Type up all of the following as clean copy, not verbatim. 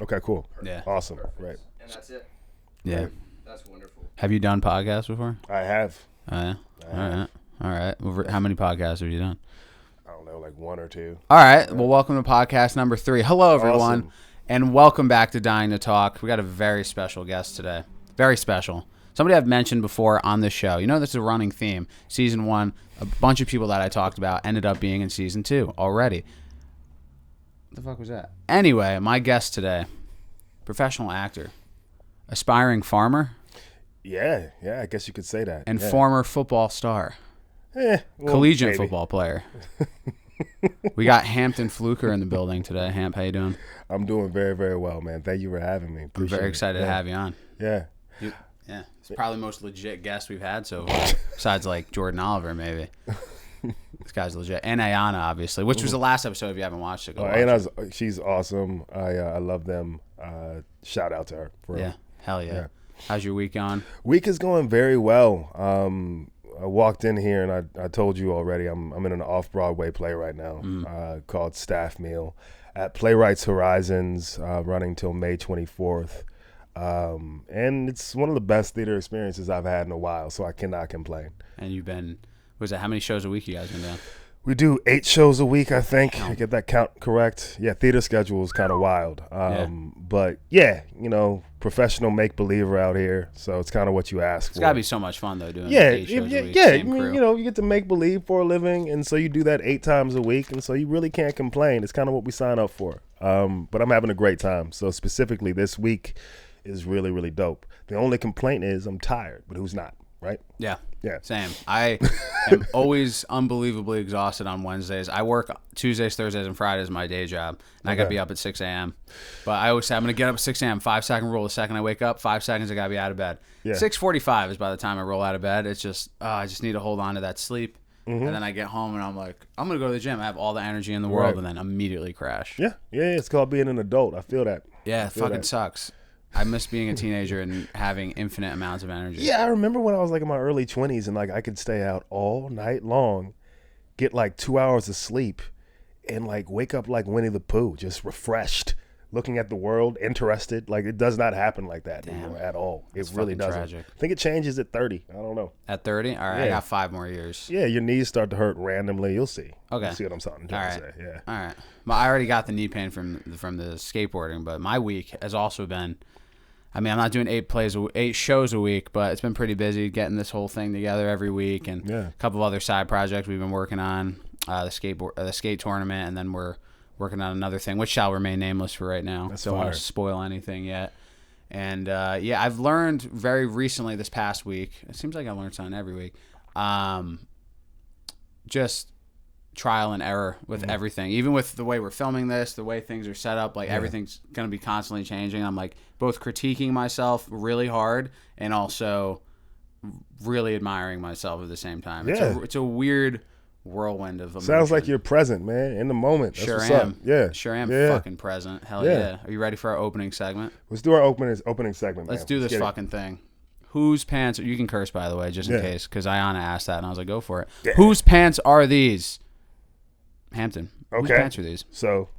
Okay, cool. Yeah. Awesome. Right. And that's it. Yeah. Right. That's wonderful. Have you done podcasts before? I have. Oh, yeah. All right. Well, how many podcasts have you done? I don't know, like one or two. All right. Well, welcome to podcast number 3. Hello, everyone, Awesome. and welcome back to Dying to Talk. We got a very special guest today. Very special. Somebody I've mentioned before on this show. You know, this is a running theme. Season 1, a bunch of people that I talked about ended up being in Season 2 already. What the fuck was that? Anyway, my guest today, professional actor, aspiring farmer, Yeah, I guess you could say that. and yeah. former football star. Well, Collegiate maybe. football player. We got Hampton Fluker in the building today. Hamp, how you doing? I'm doing very, very well, man. Thank you for having me. I'm Appreciate very it. excited to have you on. Yeah. Yeah, it's probably the most legit guest we've had so far, besides like Jordan Oliver, maybe. This guy's legit. And Ayana, obviously, which was the last episode. If you haven't watched it, go watch it. She's awesome. I love them. Shout out to her. For real. Yeah, hell yeah. Yeah. How's your week going? Week is going very well. I walked in here and I told you already I'm in an off-Broadway play right now called Staff Meal at Playwrights Horizons, running till May 24th. And it's one of the best theater experiences I've had in a while, so I cannot complain. And you've been, how many shows a week you guys been doing? We do 8 shows a week, I think. I get that count correct. Yeah, theater schedule is kind of wild. But yeah, professional make-believer out here. So it's kind of what you ask for. It's got to be so much fun, though, doing 8 shows a week. Yeah. Same crew. You get to make believe for a living, and so you do that 8 times a week, and so you really can't complain. It's kind of what we sign up for. But I'm having a great time. So specifically this week is really, really dope. The only complaint is I'm tired, but who's not, right? Yeah. Yeah. Same. I am always unbelievably exhausted on Wednesdays. I work Tuesdays, Thursdays, and Fridays, my day job, and I got to be up at 6 a.m. But I always say I'm going to get up at 6 a.m., 5-second rule. The second I wake up, 5 seconds, I got to be out of bed. Yeah. 6:45 is by the time I roll out of bed. It's just, I just need to hold on to that sleep. And then I get home, and I'm like, I'm going to go to the gym. I have all the energy in the world, Right. and then immediately crash. Yeah. It's called being an adult. I feel that. Yeah, it feel fucking that. sucks. I miss being a teenager and having infinite amounts of energy. Yeah, I remember when I was like in my early 20s and like I could stay out all night long, get like 2 hours of sleep, and like wake up like Winnie the Pooh, just refreshed, looking at the world, interested. Like it does not happen like that anymore at all. That's It really fucking doesn't. tragic. I think it changes at 30. I don't know. At 30? All right, I Yeah. got 5 more years. Yeah, your knees start to hurt randomly. You'll see. Okay. You'll see what I'm trying All to right. say. Yeah. All right. Well, I already got the knee pain from the skateboarding, but my week has also been, I mean, I'm not doing 8 shows a week, but it's been pretty busy getting this whole thing together every week, and Yeah. a couple of other side projects we've been working on, the skate tournament, and then we're working on another thing, which shall remain nameless for right now. That's Don't want fire. to spoil anything yet. And yeah, I've learned very recently this past week. It seems like I learned something every week. Just trial and error with everything, even with the way we're filming this, the way things are set up, like everything's going to be constantly changing. I'm like both critiquing myself really hard and also really admiring myself at the same time. Yeah. It's a weird whirlwind of emotion. Sounds like you're present, man, in the moment. That's Sure what's am. up. Yeah. Sure am Yeah. fucking present. Hell Yeah. yeah. Are you ready for our opening segment? Let's do our opening segment, Let's man. do this get it. fucking thing. Whose pants, you can curse by the way, just in Yeah. case, because Ayana asked that and I was like, go for it. Yeah. Whose pants are these? Hampton. Whose Okay. pants are these? So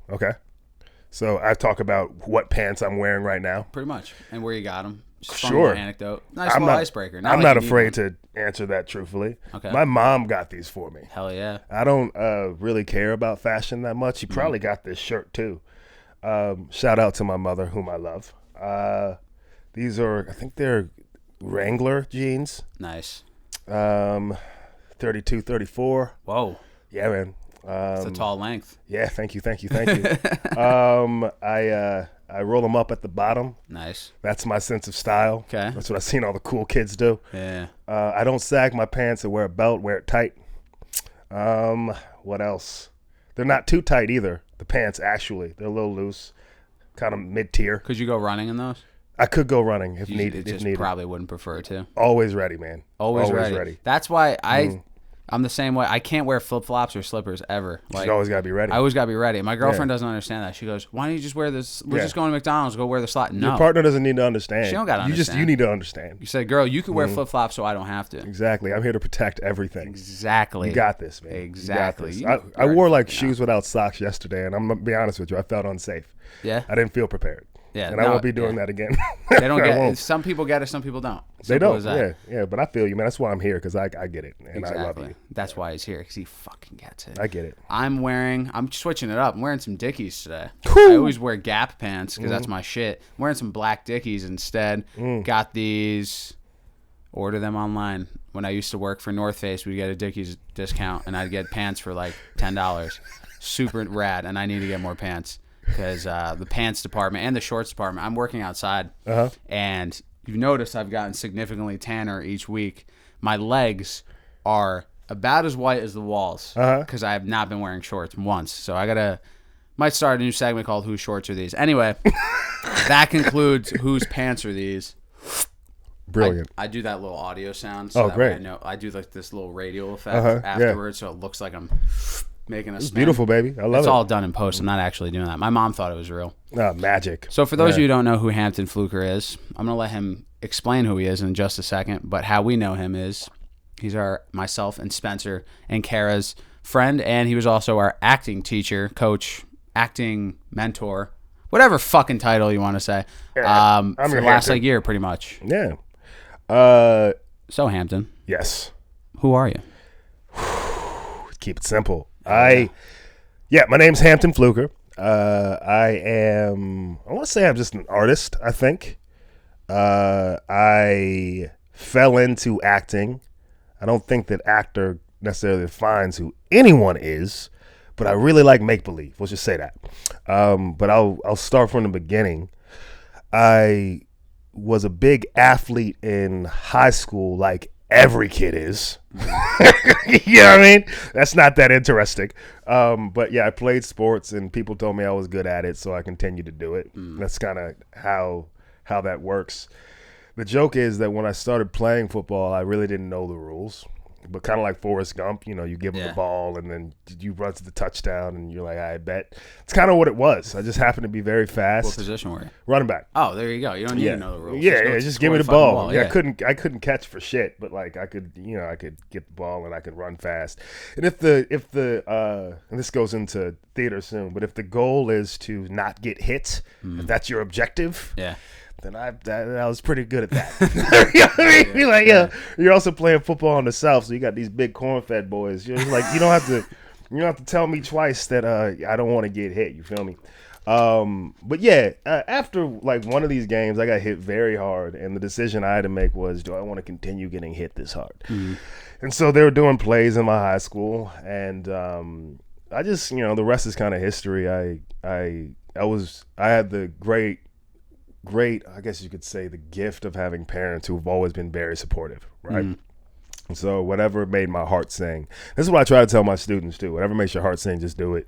I talk about what pants I'm wearing right now. Pretty much. And where you got them. Just fun Sure. little anecdote. Nice I'm little not, icebreaker. I'm like not you need afraid one. to answer that truthfully. Okay. My mom got these for me. Hell yeah. I don't really care about fashion that much. She Mm-hmm. probably got this shirt too. Shout out to my mother, whom I love. These are, I think they're Wrangler jeans. Nice. 32, 34. Whoa. Yeah, man. It's a tall length. Yeah, thank you. I roll them up at the bottom. Nice. That's my sense of style. Okay. That's what I've seen all the cool kids do. Yeah. I don't sag my pants or wear a belt, wear it tight. What else? They're not too tight either. The pants, actually. They're a little loose, kind of mid-tier. Could you go running in those? I could go running if You needed. just probably wouldn't prefer to. Always ready, man. Always ready. That's why I'm the same way. I can't wear flip-flops or slippers ever. You always got to be ready. I always got to be ready. My girlfriend doesn't understand that. She goes, why don't you just wear this? We're just going to McDonald's. Go wear the slot. No. Your partner doesn't need to understand. She don't gotta You understand. You need to understand. You said, girl, you could wear flip-flops so I don't have to. Exactly. I'm here to protect everything. Exactly. You got this, man. Exactly. You got this. I wore like shoes without socks yesterday, and I'm going to be honest with you. I felt unsafe. Yeah? I didn't feel prepared. Yeah, and I won't be doing that again. They don't get it. Some people get it, some people don't. They don't. Yeah. But I feel you, man. That's why I'm here, because I get it, and exactly. I love you. That's why he's here, because he fucking gets it. I get it. I'm switching it up. I'm wearing some Dickies today. Whew. I always wear Gap pants because that's my shit. I'm wearing some black Dickies instead. Got these. Order them online. When I used to work for North Face, we'd get a Dickies discount, and I'd get pants for like $10. Super rad, and I need to get more pants because the pants department and the shorts department, I'm working outside, and you've noticed I've gotten significantly tanner each week. My legs are about as white as the walls because I have not been wearing shorts once. So I might start a new segment called Whose Shorts Are These? Anyway, that concludes Whose Pants Are These? Brilliant. I do that little audio sound. So great. Way I know. I do like this little radial effect afterwards, so it looks like I'm making a spin. Beautiful, baby. I love it. It's all done in post. I'm not actually doing that. My mom thought it was real. Magic. So for those of you who don't know who Hampton Fluker is, I'm going to let him explain who he is in just a second. But how we know him is he's myself and Spencer and Kara's friend, and he was also our acting teacher, coach, acting mentor, whatever fucking title you want to say. I'm for the last year, pretty much. Yeah. So Hampton. Yes. Who are you? Keep it simple. My name's Hampton Fluker. I want to say I'm just an artist, I think. I fell into acting. I don't think that actor necessarily defines who anyone is, but I really like make-believe. Let's just say that. But I'll start from the beginning. I was a big athlete in high school, like every kid is. You know what I mean? That's not that interesting. But yeah, I played sports, and people told me I was good at it, so I continued to do it. That's kind of how that works. The joke is that when I started playing football, I really didn't know the rules. But kind of like Forrest Gump, you give him the ball, and then you run to the touchdown, and you're like, I bet. It's kind of what it was. I just happened to be very fast. What position were you? Running back. Oh, there you go. You don't need to know the rules. Just give me the ball. I couldn't catch for shit, but like I could get the ball, and I could run fast. And if the and this goes into theater soon, but if the goal is to not get hit, if that's your objective, then I was pretty good at that. You know what I mean? You're also playing football in the South, so you got these big corn-fed boys. You're like, you don't have to tell me twice that I don't want to get hit. You feel me? But yeah, after like one of these games, I got hit very hard, and the decision I had to make was, do I want to continue getting hit this hard? And so they were doing plays in my high school, and I just, the rest is kind of history. I had the great, I guess you could say, the gift of having parents who've always been very supportive, right? So whatever made my heart sing. This is what I try to tell my students too. Whatever makes your heart sing, just do it.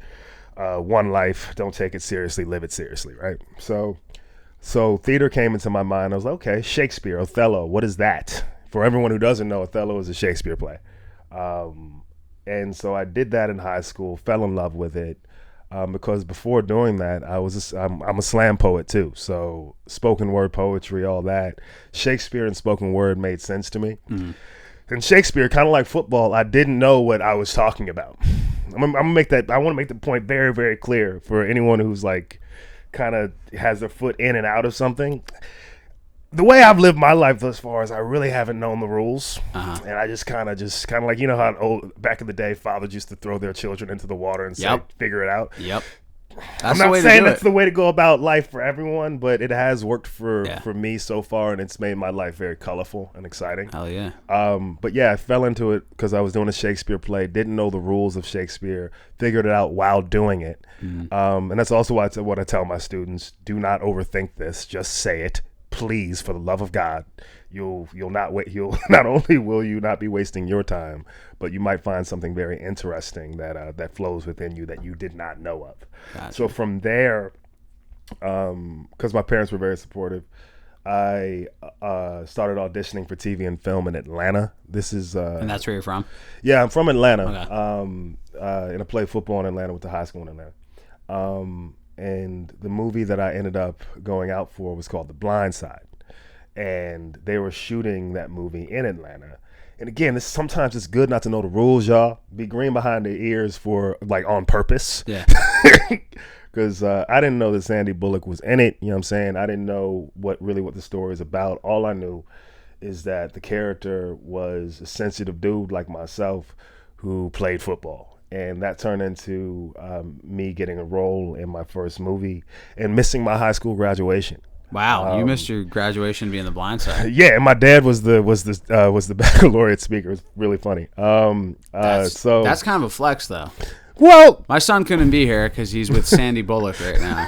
One life, don't take it seriously, live it seriously, right? So theater came into my mind. I was like, okay, Shakespeare, Othello, what is that? For everyone who doesn't know, Othello is a Shakespeare play. And so I did that in high school, fell in love with it. Because before doing that, I'm a slam poet too. So spoken word poetry, all that. Shakespeare and spoken word made sense to me. And Shakespeare, kind of like football, I didn't know what I was talking about. I want to make the point very, very clear for anyone who's like kind of has their foot in and out of something. The way I've lived my life thus far is I really haven't known the rules, and I just kind of like, how back in the day, fathers used to throw their children into the water and say, figure it out. I'm not saying that's the way to go about life for everyone, but it has worked for me so far, and it's made my life very colorful and exciting. Hell yeah. But yeah, I fell into it because I was doing a Shakespeare play, didn't know the rules of Shakespeare, figured it out while doing it. And that's also what I tell my students: do not overthink this, just say it. Please, for the love of God, you'll not only will you not be wasting your time, but you might find something very interesting that flows within you that you did not know of. Gotcha. So from there, because my parents were very supportive, I started auditioning for TV and film in Atlanta. This is and that's where you're from? Yeah, I'm from Atlanta. Okay. And I played football in Atlanta with the high school in Atlanta. And the movie that I ended up going out for was called The Blind Side. And they were shooting that movie in Atlanta. And again, sometimes it's good not to know the rules, y'all. Be green behind the ears for, like, on purpose. Yeah. because I didn't know that Sandy Bullock was in it. You know what I'm saying? I didn't know what the story is about. All I knew is that the character was a sensitive dude like myself who played football. And that turned into me getting a role in my first movie and missing my high school graduation. Wow, you missed your graduation being The Blind Side. Yeah, and my dad was the baccalaureate speaker. It's really funny. That's kind of a flex, though. Well, my son couldn't be here because he's with Sandy Bullock right now.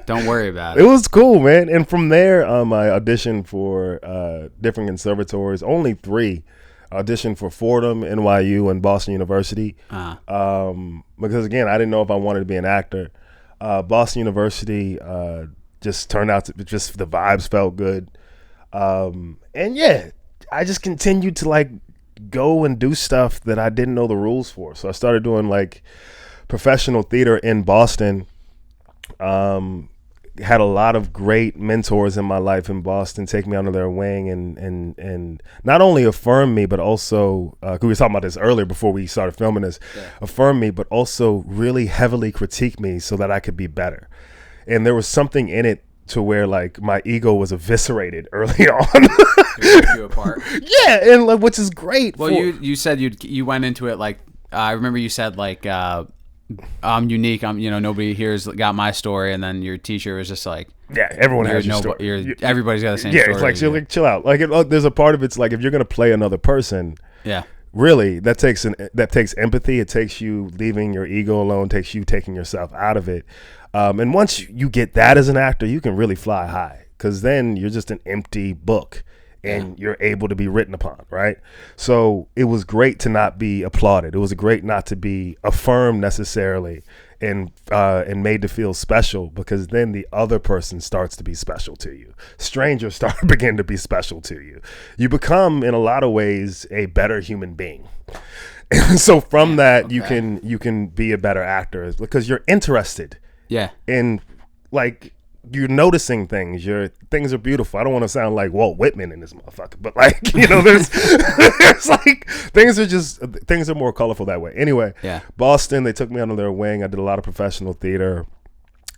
Don't worry about it. It was cool, man. And from there, I auditioned for different conservatories. Only 3. Auditioned for Fordham, NYU, and Boston University. Because again, I didn't know if I wanted to be an actor. Boston University just turned out to just the vibes felt good. And yeah, I just continued to like go and do stuff that I didn't know the rules for. So I started doing like professional theater in Boston. Had a lot of great mentors in my life in Boston take me under their wing and not only affirm me, but also, cause we were talking about this earlier before we started filming this, affirm me, but also really heavily critique me so that I could be better. And there was something in it to where like my ego was eviscerated early on. You apart. Yeah, and like, which is great. Well, you said you went into it like, I remember you said like, I'm unique. Nobody here's got my story, and then your teacher was just like, yeah, everyone has your story. Everybody's got the same story. Yeah, it's like chill out. Like there's a part of it's like if you're gonna play another person, yeah, really that takes empathy. It takes you leaving your ego alone. Takes you taking yourself out of it. And once you get that as an actor, you can really fly high because then you're just an empty book. And you're able to be written upon, right? So it was great to not be applauded. It was great not to be affirmed necessarily and made to feel special, because then the other person starts to be special to you. Strangers begin to be special to you. You become, in a lot of ways, a better human being. And so from that, you can be a better actor because you're interested. Yeah. In like. You're noticing things. Things are beautiful. I don't want to sound like Walt Whitman in this motherfucker, but like, there's like things are more colorful that way. Anyway, Boston, they took me under their wing. I did a lot of professional theater,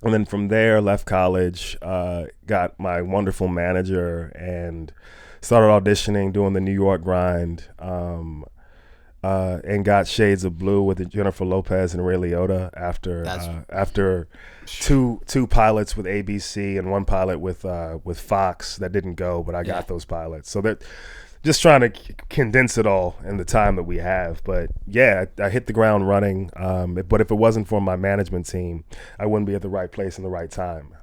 and then from there left college, got my wonderful manager and started auditioning, doing the New York grind, and got Shades of Blue with Jennifer Lopez and Ray Liotta after two pilots with ABC and one pilot with Fox that didn't go, but I got those pilots. So that just trying to condense it all in the time that we have. But yeah, I hit the ground running. But if it wasn't for my management team, I wouldn't be at the right place in the right time.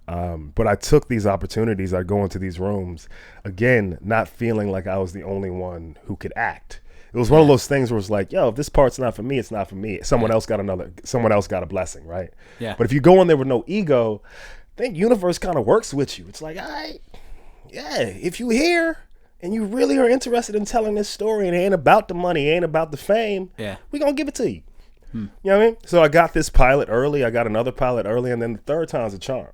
But I took these opportunities. I'd go into these rooms, again, not feeling like I was the only one who could act. It was one of those things where it's like, yo, if this part's not for me, it's not for me. Someone else got a blessing, right? Yeah. But if you go in there with no ego, I think universe kind of works with you. It's like, all right, yeah, if you here and you really are interested in telling this story and it ain't about the money, it ain't about the fame, we gonna give it to you. You know what I mean? So I got this pilot early, I got another pilot early, and then the third time's a charm.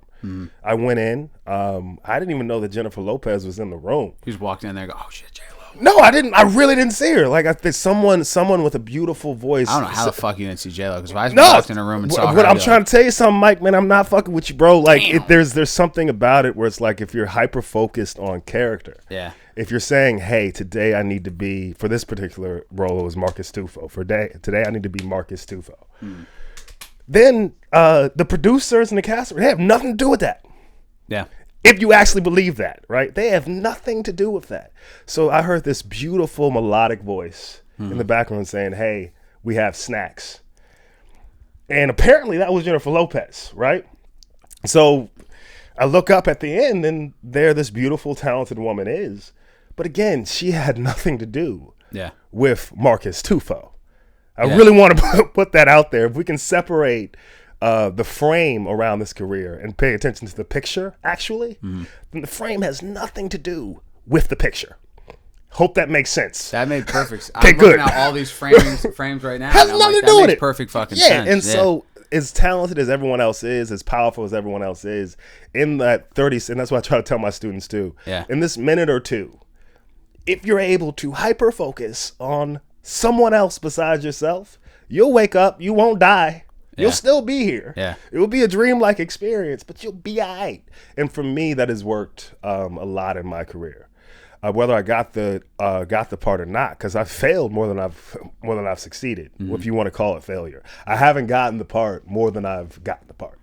I went in, I didn't even know that Jennifer Lopez was in the room. You just walked in there and go, oh shit, J-Lo. No, I didn't. I really didn't see her. Like, there's someone with a beautiful voice. I don't know how the fuck you didn't see J-Lo, because if I walked in a room and saw her, but I'm trying to tell you something, Mike, man, I'm not fucking with you, bro. Like, there's something about it where it's like if you're hyper focused on character. Yeah. If you're saying, hey, today I need to be, for this particular role, it was Marcus Tufo. Today I need to be Marcus Tufo. Then the producers and the cast, they have nothing to do with that. Yeah. If you actually believe that, right? They have nothing to do with that. So I heard this beautiful melodic voice in the background saying, hey, we have snacks. And apparently that was Jennifer Lopez, right? So I look up at the end and there this beautiful, talented woman is. But again, she had nothing to do with Marcus Tufo. I really want to put that out there. If we can separate the frame around this career and pay attention to the picture, actually, then the frame has nothing to do with the picture. Hope that makes sense. That made perfect sense. I'm looking at all these frames right now. Has nothing to do with it. Perfect fucking sense. And so as talented as everyone else is, as powerful as everyone else is, in that 30, and that's what I try to tell my students too, in this minute or two, if you're able to hyper-focus on someone else besides yourself, you'll wake up, you won't die. You'll still be here. Yeah. It will be a dreamlike experience, but you'll be all right. And for me, that has worked a lot in my career. Whether I got the part or not, because I failed more than I've succeeded. If you want to call it failure, I haven't gotten the part more than I've gotten the part.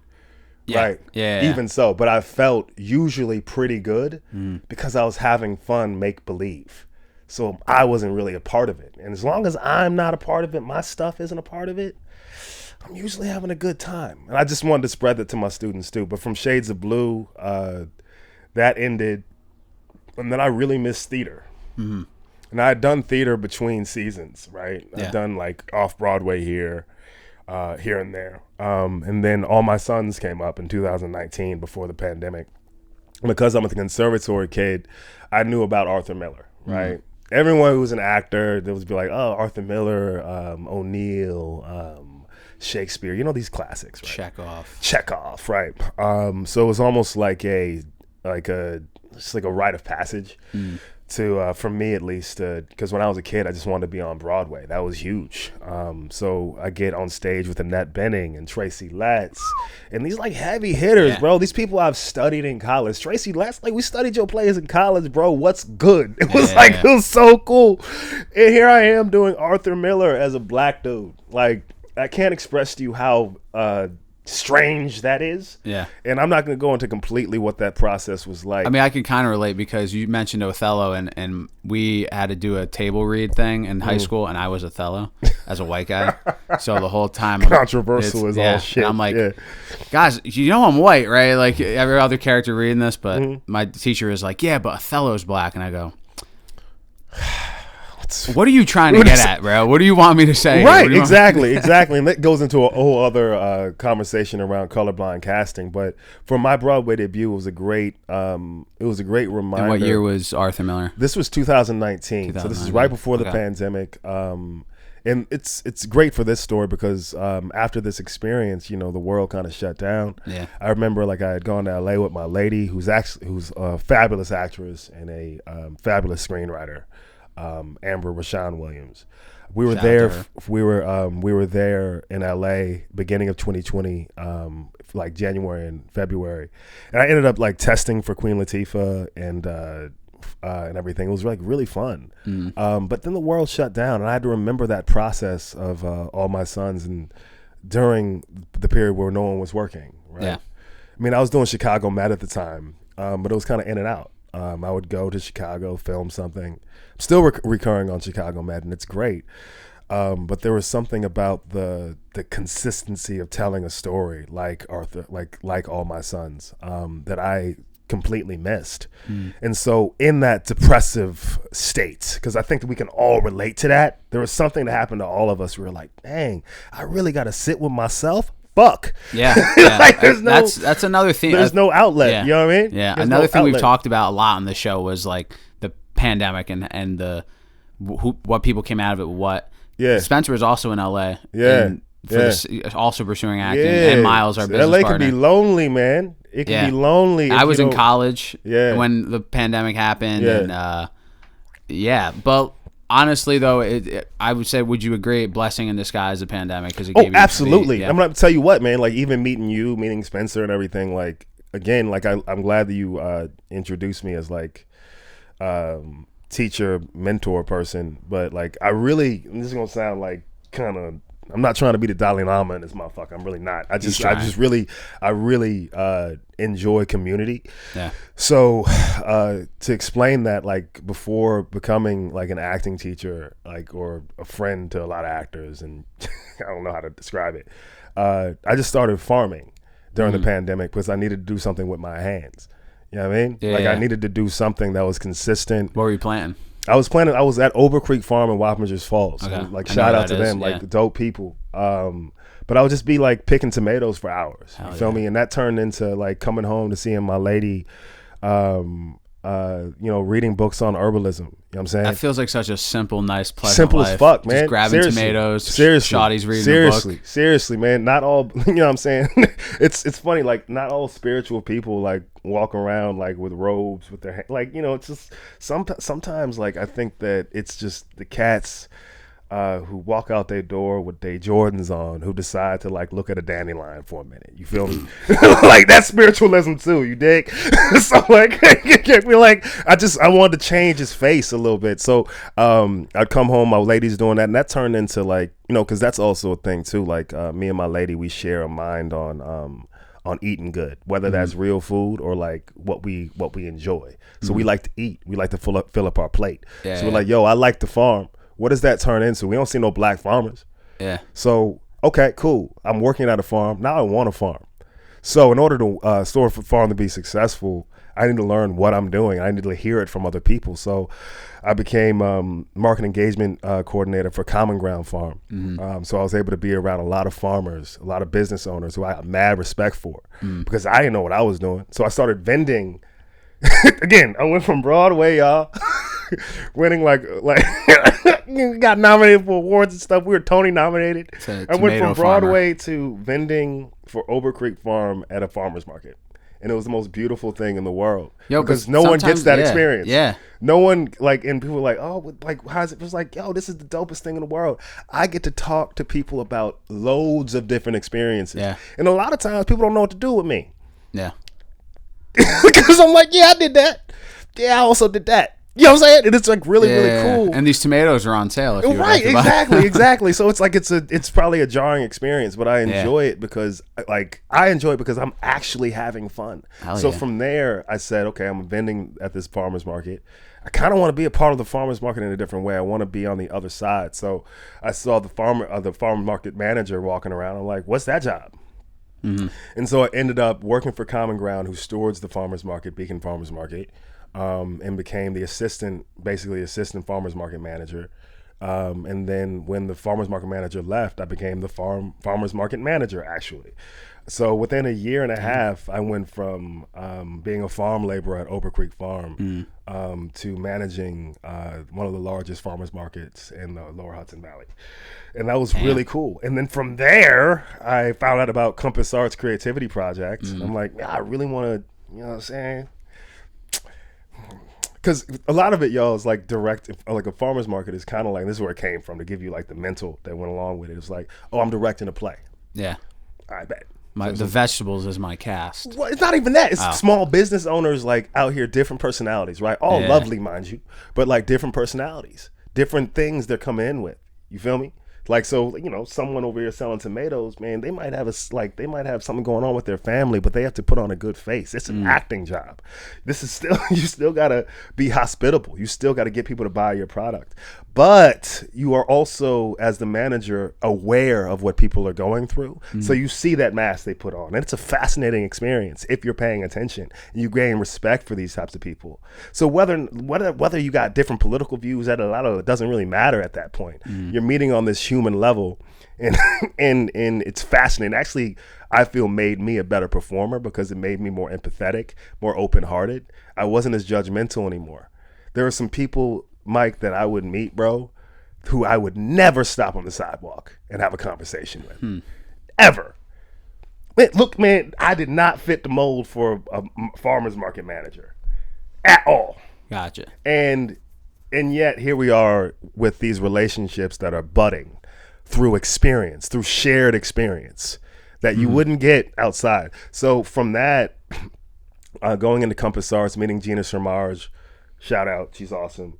Yeah. Right. Yeah. Even so, but I felt usually pretty good because I was having fun, make believe. So I wasn't really a part of it. And as long as I'm not a part of it, my stuff isn't a part of it, I'm usually having a good time. And I just wanted to spread that to my students too. But from Shades of Blue, that ended. And then I really missed theater. And I had done theater between seasons, right? Yeah. I've done like off-Broadway here and there. And then All My Sons came up in 2019 before the pandemic. Because I'm a conservatory kid, I knew about Arthur Miller, right? Everyone who was an actor, they would be like, oh, Arthur Miller, O'Neill, Shakespeare, you know, these classics, right? Chekhov, right? So it was almost like a rite of passage to, for me at least, because when I was a kid, I just wanted to be on Broadway. That was huge. So I get on stage with Annette Bening and Tracy Letts and these like heavy hitters, bro. These people I've studied in college. Tracy Letts, like we studied your plays in college, bro. What's good? It was it was so cool. And here I am doing Arthur Miller as a black dude. Like I can't express to you how strange that is. Yeah. And I'm not going to go into completely what that process was like. I mean, I can kind of relate because you mentioned Othello, and we had to do a table read thing in high school, and I was Othello as a white guy. So the whole time, controversial is all shit. And I'm like, guys, you know I'm white, right? Like every other character reading this, but my teacher is like, yeah, but Othello's black, and I go, what are you trying to get at, bro? What do you want me to say? Right, exactly. And that goes into a whole other conversation around colorblind casting. But for my Broadway debut, it was a great reminder. And what year was Arthur Miller? This was 2019. So this is right before the pandemic. And it's great for this story because after this experience, you know, the world kind of shut down. Yeah. I remember like I had gone to LA with my lady, who's a fabulous actress and a fabulous screenwriter. Amber Rashawn Williams. We were there. We were there in LA beginning of 2020, like January and February, and I ended up like testing for Queen Latifah and everything. It was like really fun. But then the world shut down, and I had to remember that process of All My Sons and during the period where no one was working. Right. Yeah. I mean, I was doing Chicago Med at the time, but it was kind of in and out. I would go to Chicago, film something. I'm still recurring on Chicago Med, and it's great. But there was something about the consistency of telling a story like Arthur, like All My Sons, that I completely missed. And so in that depressive state, because I think that we can all relate to that, there was something that happened to all of us. We were like, dang, I really got to sit with myself. Fuck. Yeah. Like that's another thing. There's no outlet. You know what I mean? Yeah. There's another thing we've talked about a lot on the show was like the pandemic and the what people came out of it. What? Yeah. Spencer was also in LA. Yeah. Also pursuing acting. And Miles, our business LA partner. can be lonely, man. It can be lonely. I was in college when the pandemic happened. Yeah. And but honestly, though, I would say, would you agree, blessing in disguise, the pandemic? Because it gave you absolutely. I'm going to tell you what, man. Like even meeting Spencer and everything. Like again, like I'm glad that you introduced me as like teacher, mentor person. But like I really, this is gonna sound like kind of. I'm not trying to be the Dalai Lama in this motherfucker. I'm really not. I really enjoy community. Yeah. So to explain that, like before becoming like an acting teacher, like or a friend to a lot of actors, and I don't know how to describe it. I just started farming during the pandemic because I needed to do something with my hands. You know what I mean? I needed to do something that was consistent. What were you planting? I was at Over Creek Farm in Wappingers Falls. Okay. And, like shout out to them, like dope people. But I would just be like picking tomatoes for hours. You feel me? And that turned into like coming home to seeing my lady, reading books on herbalism. You know what I'm saying? That feels like such a simple, nice, pleasant simple life. As fuck, man. Just grabbing tomatoes. Shotty's reading a book. Seriously, man. Not all, you know what I'm saying? It's funny, like not all spiritual people like walk around like with robes with their, like, you know, it's just sometimes like I think that it's just the cats who walk out their door with their Jordans on, who decide to like look at a dandelion for a minute. You feel me? Like that's spiritualism too. You dig? So like, I wanted to change his face a little bit. So I'd come home, my lady's doing that, and that turned into like, because that's also a thing too. Like me and my lady, we share a mind on eating good, whether that's real food or like what we enjoy. So we like to eat. We like to fill up our plate. So we're like, yo, I like to farm. What does that turn into? We don't see no black farmers. Yeah. So, okay, cool. I'm working at a farm. Now I want to farm. So in order to for farm to be successful, I need to learn what I'm doing. I need to hear it from other people. So I became market engagement coordinator for Common Ground Farm. So I was able to be around a lot of farmers, a lot of business owners who I have mad respect for because I didn't know what I was doing. So I started vending. Again, I went from Broadway, y'all, winning like got nominated for awards and stuff. We were Tony nominated. I went from Broadway to vending for Ober Creek Farm at a farmer's market. And it was the most beautiful thing in the world. Because no one gets that experience. Yeah. No one, like, and people were like, oh, like, how's it? It was like, yo, this is the dopest thing in the world. I get to talk to people about loads of different experiences. Yeah. And a lot of times people don't know what to do with me. Yeah. Because I'm like, yeah, I did that. Yeah, I also did that. You know what I'm saying? And it's like really cool. And these tomatoes are on sale. If you right, exactly. So it's like it's probably a jarring experience, but I enjoy it because I'm actually having fun. So from there, I said, okay, I'm vending at this farmer's market. I kind of want to be a part of the farmer's market in a different way. I want to be on the other side. So I saw the farmer market manager walking around. I'm like, what's that job? And so I ended up working for Common Ground, who stewards the farmer's market, Beacon Farmer's Market. And became the assistant farmer's market manager. And then when the farmer's market manager left, I became the farmer's market manager, actually. So within a year and a half, I went from being a farm laborer at Ober Creek Farm to managing one of the largest farmers markets in the Lower Hudson Valley. And that was really cool. And then from there, I found out about Compass Arts Creativity Project. I'm like, yeah, I really want to, you know what I'm saying? Because a lot of it, y'all, is like direct. Like a farmer's market is kind of like, this is where it came from, to give you like the mental that went along with it. It's like, oh, I'm directing a play. Yeah. I bet. The vegetables is my cast. Well, it's not even that. It's small business owners like out here, different personalities, right? All lovely, mind you, but like different personalities, different things they're coming in with. You feel me? Like, so, someone over here selling tomatoes, man, they might have something going on with their family, but they have to put on a good face. It's an acting job. This is you still got to be hospitable. You still got to get people to buy your product. But you are also, as the manager, aware of what people are going through. So you see that mask they put on. And it's a fascinating experience if you're paying attention. And you gain respect for these types of people. So whether you got different political views, it doesn't really matter at that point. You're meeting on this human level. And it's fascinating. Actually, I feel made me a better performer because it made me more empathetic, more open-hearted. I wasn't as judgmental anymore. There are some people, Mike, that I would meet, bro, who I would never stop on the sidewalk and have a conversation with. Ever. Look, man, I did not fit the mold for a farmer's market manager at all. Gotcha. And yet here we are with these relationships that are budding through experience, through shared experience that you wouldn't get outside. So from that, going into Compass Arts, meeting Gina Shermarge, shout out, she's awesome.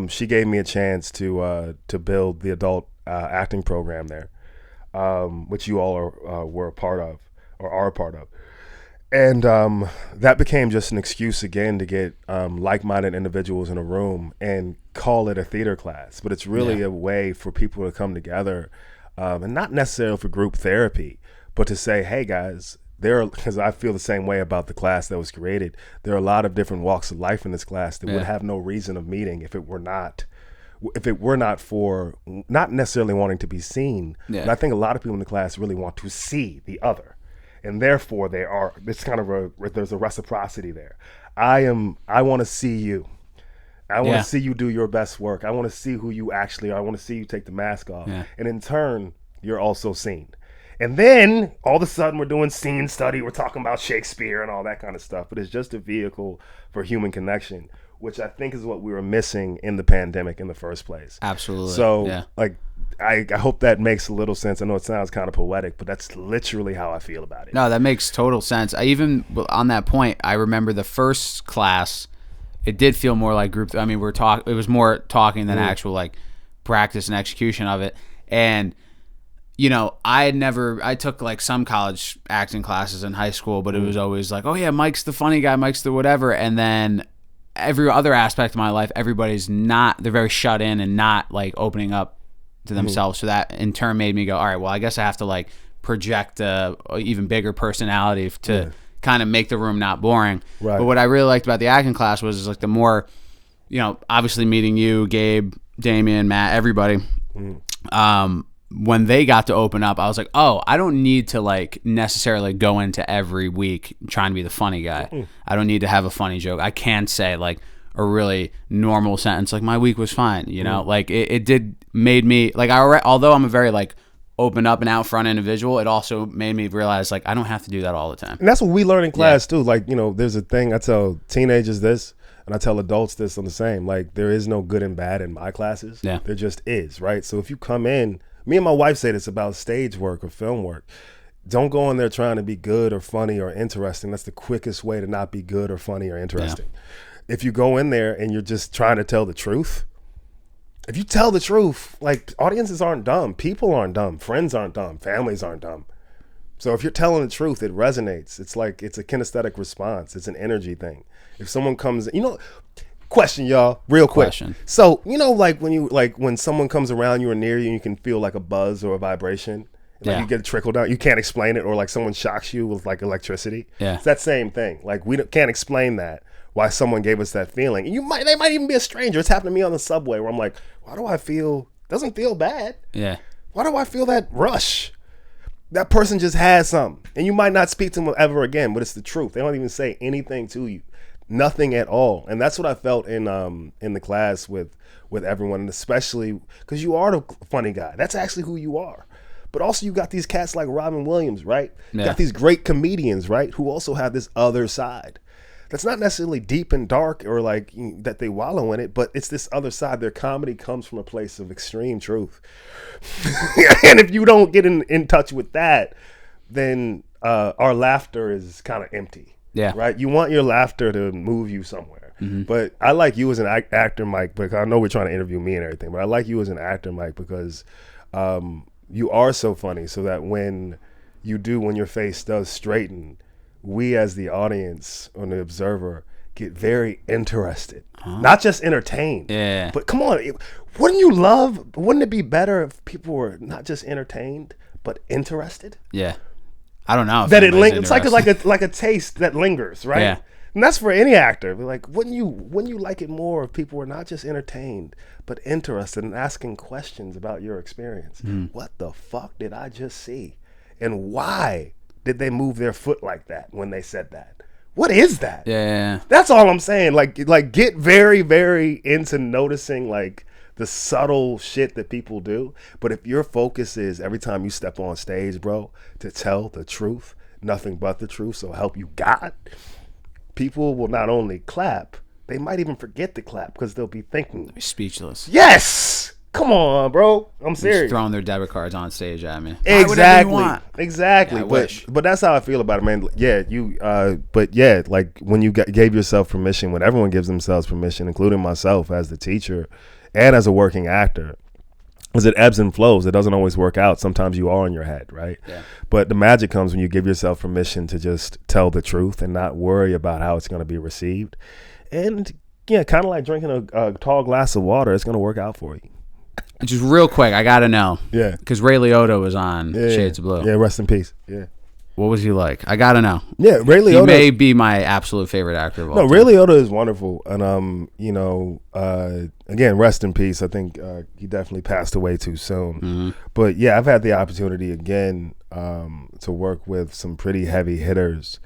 She gave me a chance to build the adult acting program there, which you all were a part of, or are a part of. And that became just an excuse again to get like-minded individuals in a room and call it a theater class. But it's really a way for people to come together, and not necessarily for group therapy, but to say, hey guys, because I feel the same way about the class that was created. There are a lot of different walks of life in this class that would have no reason of meeting if it were not for not necessarily wanting to be seen. But I think a lot of people in the class really want to see the other. And therefore there's a reciprocity there. I want to see you. I want to see you do your best work. I want to see who you actually are. I want to see you take the mask off. And in turn, you're also seen. And then all of a sudden we're doing scene study. We're talking about Shakespeare and all that kind of stuff. But it's just a vehicle for human connection, which I think is what we were missing in the pandemic in the first place. Absolutely. So like, I hope that makes a little sense. I know it sounds kind of poetic, but that's literally how I feel about it. No, that makes total sense. I even, on that point, I remember the first class, it did feel more like group. I mean, it was more talking than actual like practice and execution of it. And, you know, I took like some college acting classes in high school, but it was always like, oh yeah, Mike's the funny guy, Mike's the whatever. And then every other aspect of my life, they're very shut in and not like opening up to themselves. So that in turn made me go, all right, well, I guess I have to like project a even bigger personality to kind of make the room not boring. Right. But what I really liked about the acting class was like the more, you know, obviously meeting you, Gabe, Damien, Matt, everybody, when they got to open up, I was like, oh, I don't need to like necessarily go into every week trying to be the funny guy. I don't need to have a funny joke. I can say like a really normal sentence like my week was fine, you know. Like it did made me like although I'm a very like open up and out front individual, it also made me realize like I don't have to do that all the time. And that's what we learn in class too. Like, you know, there's a thing I tell teenagers this, and I tell adults this on the same. Like, there is no good and bad in my classes. Yeah. There just is, right? So if you come in, me and my wife say this about stage work or film work. Don't go in there trying to be good or funny or interesting. That's the quickest way to not be good or funny or interesting. Yeah. If you go in there and you're just trying to tell the truth, if you tell the truth, like, audiences aren't dumb, people aren't dumb, friends aren't dumb, families aren't dumb. So if you're telling the truth, it resonates. It's like, it's a kinesthetic response. It's an energy thing. If someone comes, you know, question, y'all, real quick. Question. So, you know, like when someone comes around you or near you, and you can feel like a buzz or a vibration. Like you get a trickle down. You can't explain it, or like someone shocks you with like electricity. Yeah. It's that same thing. Like, we can't explain that, why someone gave us that feeling. And they might even be a stranger. It's happened to me on the subway where I'm like, why do I feel, doesn't feel bad. Yeah. Why do I feel that rush? That person just has something. And you might not speak to them ever again, but it's the truth. They don't even say anything to you. Nothing at all. And that's what I felt in the class with everyone, and especially because you are the funny guy. That's actually who you are. But also you got these cats like Robin Williams, right? Yeah. You got these great comedians, right, who also have this other side. That's not necessarily deep and dark or like that they wallow in it, but it's this other side. Their comedy comes from a place of extreme truth. And if you don't get in touch with that, then our laughter is kind of empty. Yeah. Right? You want your laughter to move you somewhere. Mm-hmm. But I like you as an actor, Mike, because I know we're trying to interview me and everything, but I like you as an actor, Mike, because you are so funny, so that when your face does straighten, we as the audience or the observer get very interested, not just entertained. Yeah. But come on, wouldn't it be better if people were not just entertained, but interested? Yeah. I don't know. That it's like a taste that lingers, right? Yeah. And that's for any actor. Like, wouldn't you like it more if people were not just entertained, but interested in asking questions about your experience? What the fuck did I just see? And why did they move their foot like that when they said that? What is that? Yeah. That's all I'm saying. Like get very, very into noticing like the subtle shit that people do. But if your focus is every time you step on stage, bro, to tell the truth, nothing but the truth, so help you God, people will not only clap, they might even forget to clap because they'll be thinking. They're speechless. Yes! Come on, bro. I'm serious. Just throwing their debit cards on stage at me. Exactly. Exactly. Yeah, I wish. But that's how I feel about it, man. Yeah, but yeah, like when you gave yourself permission, when everyone gives themselves permission, including myself as the teacher and as a working actor, because it ebbs and flows. It doesn't always work out. Sometimes you are in your head, right? Yeah. But the magic comes when you give yourself permission to just tell the truth and not worry about how it's going to be received. And yeah, kind of like drinking a tall glass of water, it's going to work out for you. Just real quick, I got to know. Yeah. Because Ray Liotta was on Shades of Blue. Yeah, rest in peace. Yeah. What was he like? I got to know. Yeah, Ray Liotta. He may be my absolute favorite actor of all time. Ray Liotta is wonderful. And, again, rest in peace. I think he definitely passed away too soon. Mm-hmm. But, yeah, I've had the opportunity again to work with some pretty heavy hitters.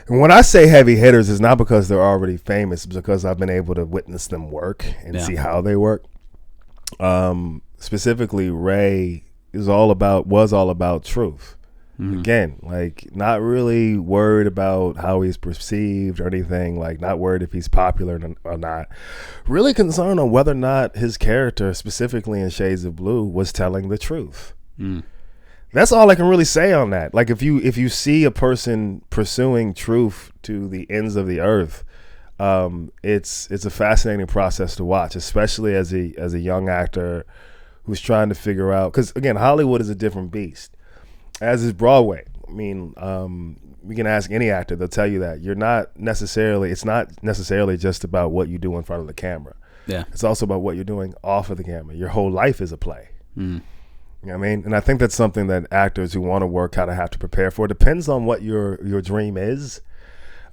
And when I say heavy hitters, it's not because they're already famous. It's because I've been able to witness them work and see how they work. Specifically, Ray was all about truth. Again, like not really worried about how he's perceived or anything, like not worried if he's popular or not. Really concerned on whether or not his character, specifically in Shades of Blue, was telling the truth. That's all I can really say on that. Like if you see a person pursuing truth to the ends of the earth, it's a fascinating process to watch, especially as a young actor who's trying to figure out, because again, Hollywood is a different beast, as is Broadway. I mean, we can ask any actor, they'll tell you that it's not necessarily just about what you do in front of the camera. Yeah. It's also about what you're doing off of the camera. Your whole life is a play. You know what I mean? And I think that's something that actors who want to work kind of have to prepare for. It depends on what your dream is.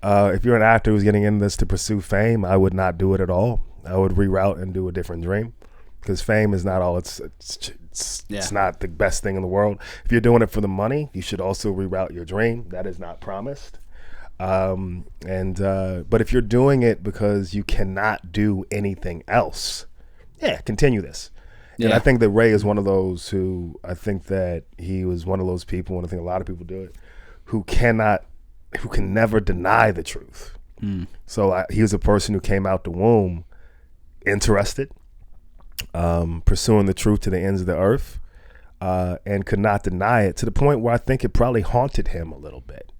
If you're an actor who's getting into this to pursue fame, I would not do it at all. I would reroute and do a different dream, because fame is not all. It's not the best thing in the world. If you're doing it for the money, you should also reroute your dream. That is not promised. But if you're doing it because you cannot do anything else, continue this. And I think that Ray is one of those who, I think that he was one of those people, and I think a lot of people do it, who can never deny the truth. So he was a person who came out the womb interested, pursuing the truth to the ends of the earth, and could not deny it, to the point where I think it probably haunted him a little bit.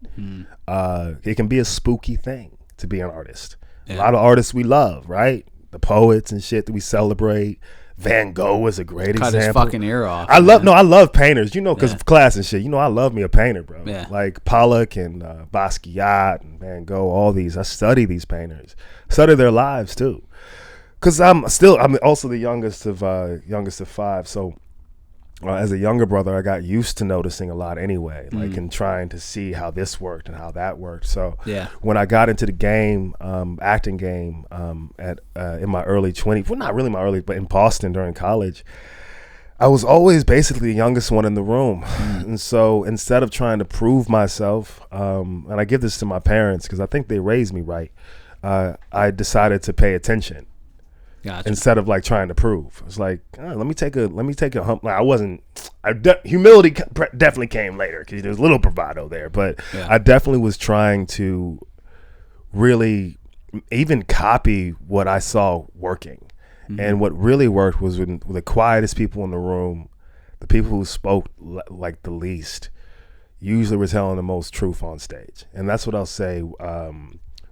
It can be a spooky thing to be an artist. A lot of artists we love, right? The poets and shit that we celebrate. Van Gogh is a great example. Cut his fucking ear off. I love painters, because of class and shit. I love me a painter, bro. Like Pollock and Basquiat and Van Gogh, all these. I study these painters, study their lives too, because I'm also the youngest of five. So as a younger brother, I got used to noticing a lot anyway, like and trying to see how this worked and how that worked. So when I got into the game, acting game, in my early 20s, well, not really my early, but in Boston during college, I was always basically the youngest one in the room. And so instead of trying to prove myself, and I give this to my parents because I think they raised me right, I decided to pay attention. Gotcha. Instead of like trying to prove. It's like, let me take a hump. Like humility definitely came later, because there's a little bravado there, but I definitely was trying to really even copy what I saw working. And what really worked was when the quietest people in the room, the people who spoke like the least, usually were telling the most truth on stage. And that's what I'll say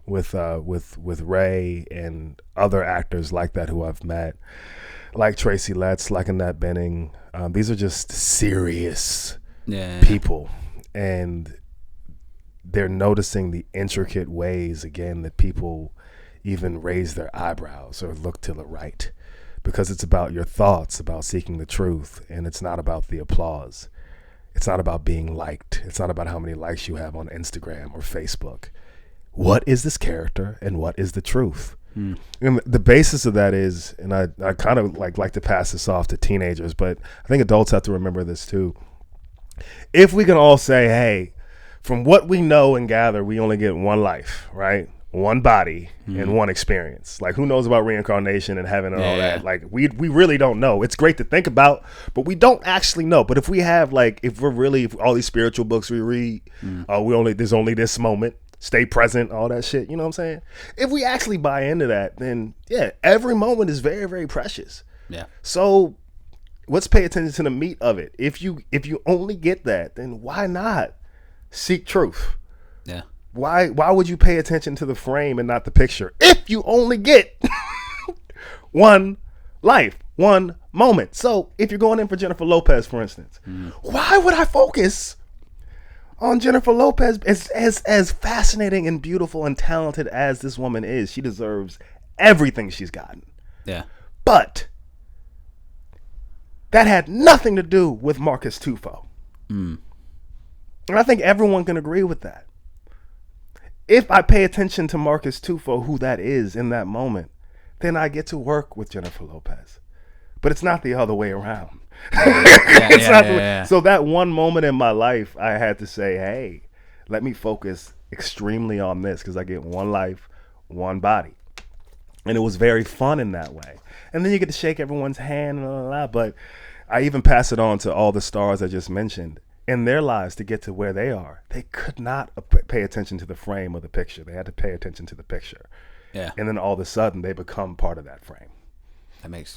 with Ray and other actors like that who I've met, like Tracy Letts, like Annette Bening. These are just serious people, and they're noticing the intricate ways, again, that people even raise their eyebrows or look to the right, because it's about your thoughts, about seeking the truth, and it's not about the applause. It's not about being liked. It's not about how many likes you have on Instagram or Facebook. What is this character and what is the truth? And the basis of that is, and I kind of like to pass this off to teenagers, but I think adults have to remember this too. If we can all say, hey, from what we know and gather, we only get one life, right? One body and one experience. Like, who knows about reincarnation and heaven and all that? Like, we really don't know. It's great to think about, but we don't actually know. But if we have, like, if all these spiritual books we read, there's only this moment. Stay present, all that shit, you know what I'm saying? If we actually buy into that, then every moment is very, very precious. So let's pay attention to the meat of it. If you only get that, then why not seek truth? Why would you pay attention to the frame and not the picture? If you only get one life, one moment. So if you're going in for Jennifer Lopez, for instance, why would I focus on Jennifer Lopez? As fascinating and beautiful and talented as this woman is, she deserves everything she's gotten. But that had nothing to do with Marcus Tufo. And I think everyone can agree with that. If I pay attention to Marcus Tufo, who that is in that moment, then I get to work with Jennifer Lopez. But it's not the other way around. So that one moment in my life, I had to say, hey, let me focus extremely on this, because I get one life, one body. And it was very fun in that way. And then you get to shake everyone's hand and but I even pass it on to all the stars I just mentioned. In their lives, to get to where they are, they could not pay attention to the frame of the picture. They had to pay attention to the picture. Yeah. And then all of a sudden, they become part of that frame.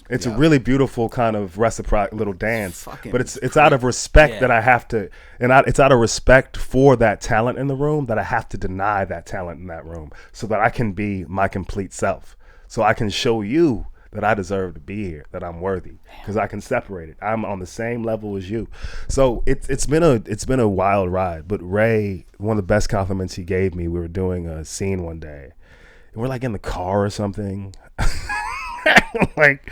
It's a really beautiful kind of reciprocal little dance, but it's out of respect that I have to, and it's out of respect for that talent in the room that I have to deny that talent in that room so that I can be my complete self, so I can show you that I deserve to be here, that I'm worthy, because I can separate it. I'm on the same level as you. So it's been a wild ride. But Ray, one of the best compliments he gave me, we were doing a scene one day, and we're like in the car or something. like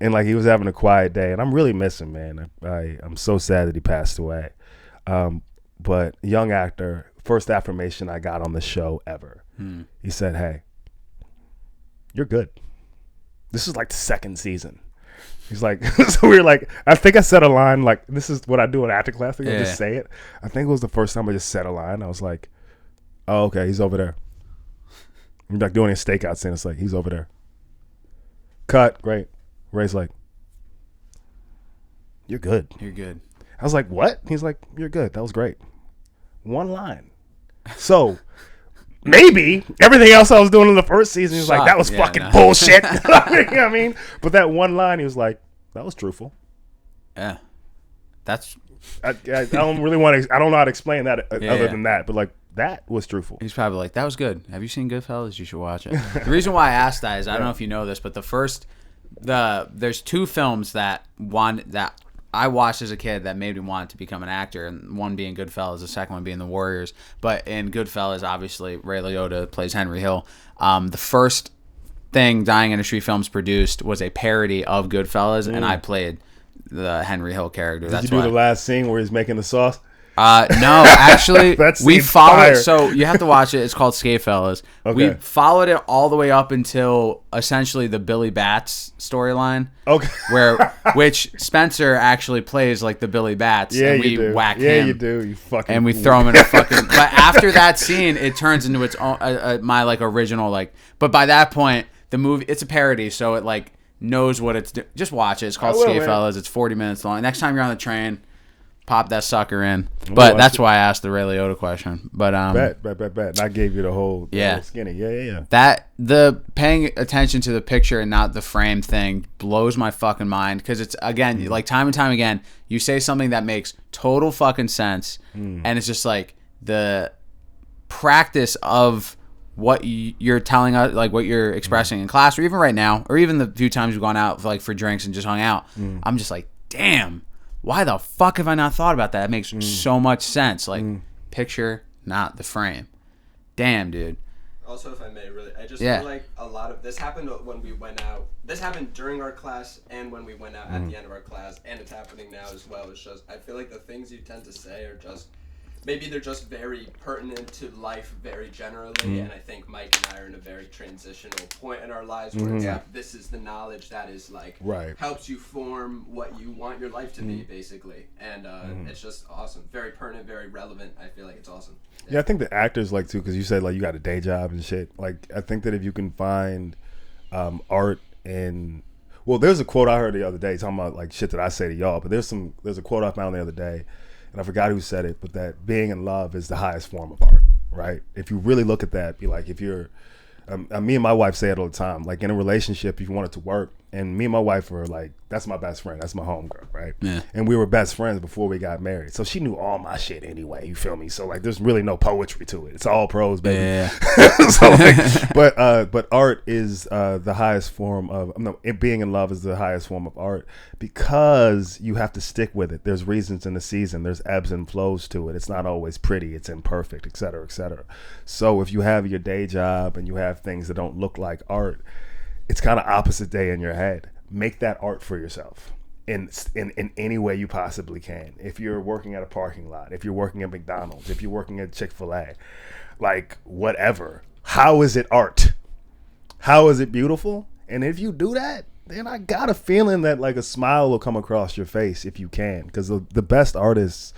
he was having a quiet day, and I'm really missing, man. I'm so sad that he passed away. But young actor, first affirmation I got on the show ever. He said, "Hey, you're good." This is like the second season. He's like, so we were like, I think I said a line like, this is what I do in acting class. I just say it. I think it was the first time I just said a line. I was like, oh, okay, he's over there. I'm like doing a stakeout scene. It's like, he's over there. Cut. Great. Ray's like, you're good. You're good. I was like, what? He's like, you're good. That was great. One line. So maybe everything else I was doing in the first season, he was like, that was fucking bullshit. You know what I mean? But that one line, he was like, that was truthful. Yeah. That's... I don't really want to... I don't know how to explain that other than that. But like, that was truthful. He's probably like, that was good. Have you seen Goodfellas? You should watch it. The reason why I asked that is, I don't know if you know this, but there's two films that I watched as a kid that made me want to become an actor, and one being Goodfellas, the second one being The Warriors. But in Goodfellas, obviously, Ray Liotta plays Henry Hill. The first thing Dying Industry Films produced was a parody of Goodfellas, and I played the Henry Hill character. Did you do the last scene where he's making the sauce? No, actually, we followed. So you have to watch it. It's called Skatefellas. Okay. We followed it all the way up until essentially the Billy Bats storyline. Okay. Which Spencer actually plays like the Billy Bats. Yeah, and we you do. whack yeah, him. You do. You fucking. And we throw him in a fucking. But after that scene, it turns into its own my like original like. But by that point, the movie it's a parody, so it like knows what it's doing. Just watch it. It's called Skatefellas. It's 40 minutes long. Next time you're on the train, pop that sucker in. But that's why I asked the Ray Liotta question. But bet. And I gave you the whole skinny. Yeah. That the paying attention to the picture and not the frame thing blows my fucking mind, because it's again like time and time again you say something that makes total fucking sense, and it's just like the practice of what you're telling us, like what you're expressing in class, or even right now, or even the few times we've gone out for drinks and just hung out. I'm just like, damn. Why the fuck have I not thought about that? It makes so much sense. Like, picture, not the frame. Damn, dude. Also, if I may, really, I just feel like a lot of this happened when we went out. This happened during our class and when we went out at the end of our class, and it's happening now as well. It's just, I feel like the things you tend to say are just, maybe they're just very pertinent to life very generally, and I think Mike and I are in a very transitional point in our lives where it's like, this is the knowledge that is like, helps you form what you want your life to be, basically. And it's just awesome. Very pertinent, very relevant. I feel like it's awesome. Yeah, I think the actors like too, because you said like you got a day job and shit. Like, I think that if you can find art in, well, there's a quote I heard the other day talking about like shit that I say to y'all, but there's a quote I found the other day, and I forgot who said it, but that being in love is the highest form of art, right? If you really look at that, be like, if you're, me and my wife say it all the time, like in a relationship, if you want it to work, and me and my wife were like, that's my best friend, that's my homegirl, right? Yeah. And we were best friends before we got married, so she knew all my shit anyway, you feel me? So like, there's really no poetry to it. It's all prose, baby. Yeah. So like, but art is the highest form of, being in love is the highest form of art, because you have to stick with it. There's reasons in the season, there's ebbs and flows to it. It's not always pretty, it's imperfect, et cetera, et cetera. So if you have your day job and you have things that don't look like art, it's kind of opposite day in your head. Make that art for yourself in any way you possibly can. If you're working at a parking lot, if you're working at McDonald's, if you're working at Chick-fil-A, like whatever. How is it art? How is it beautiful? And if you do that, then I got a feeling that like a smile will come across your face if you can. Because the best artists,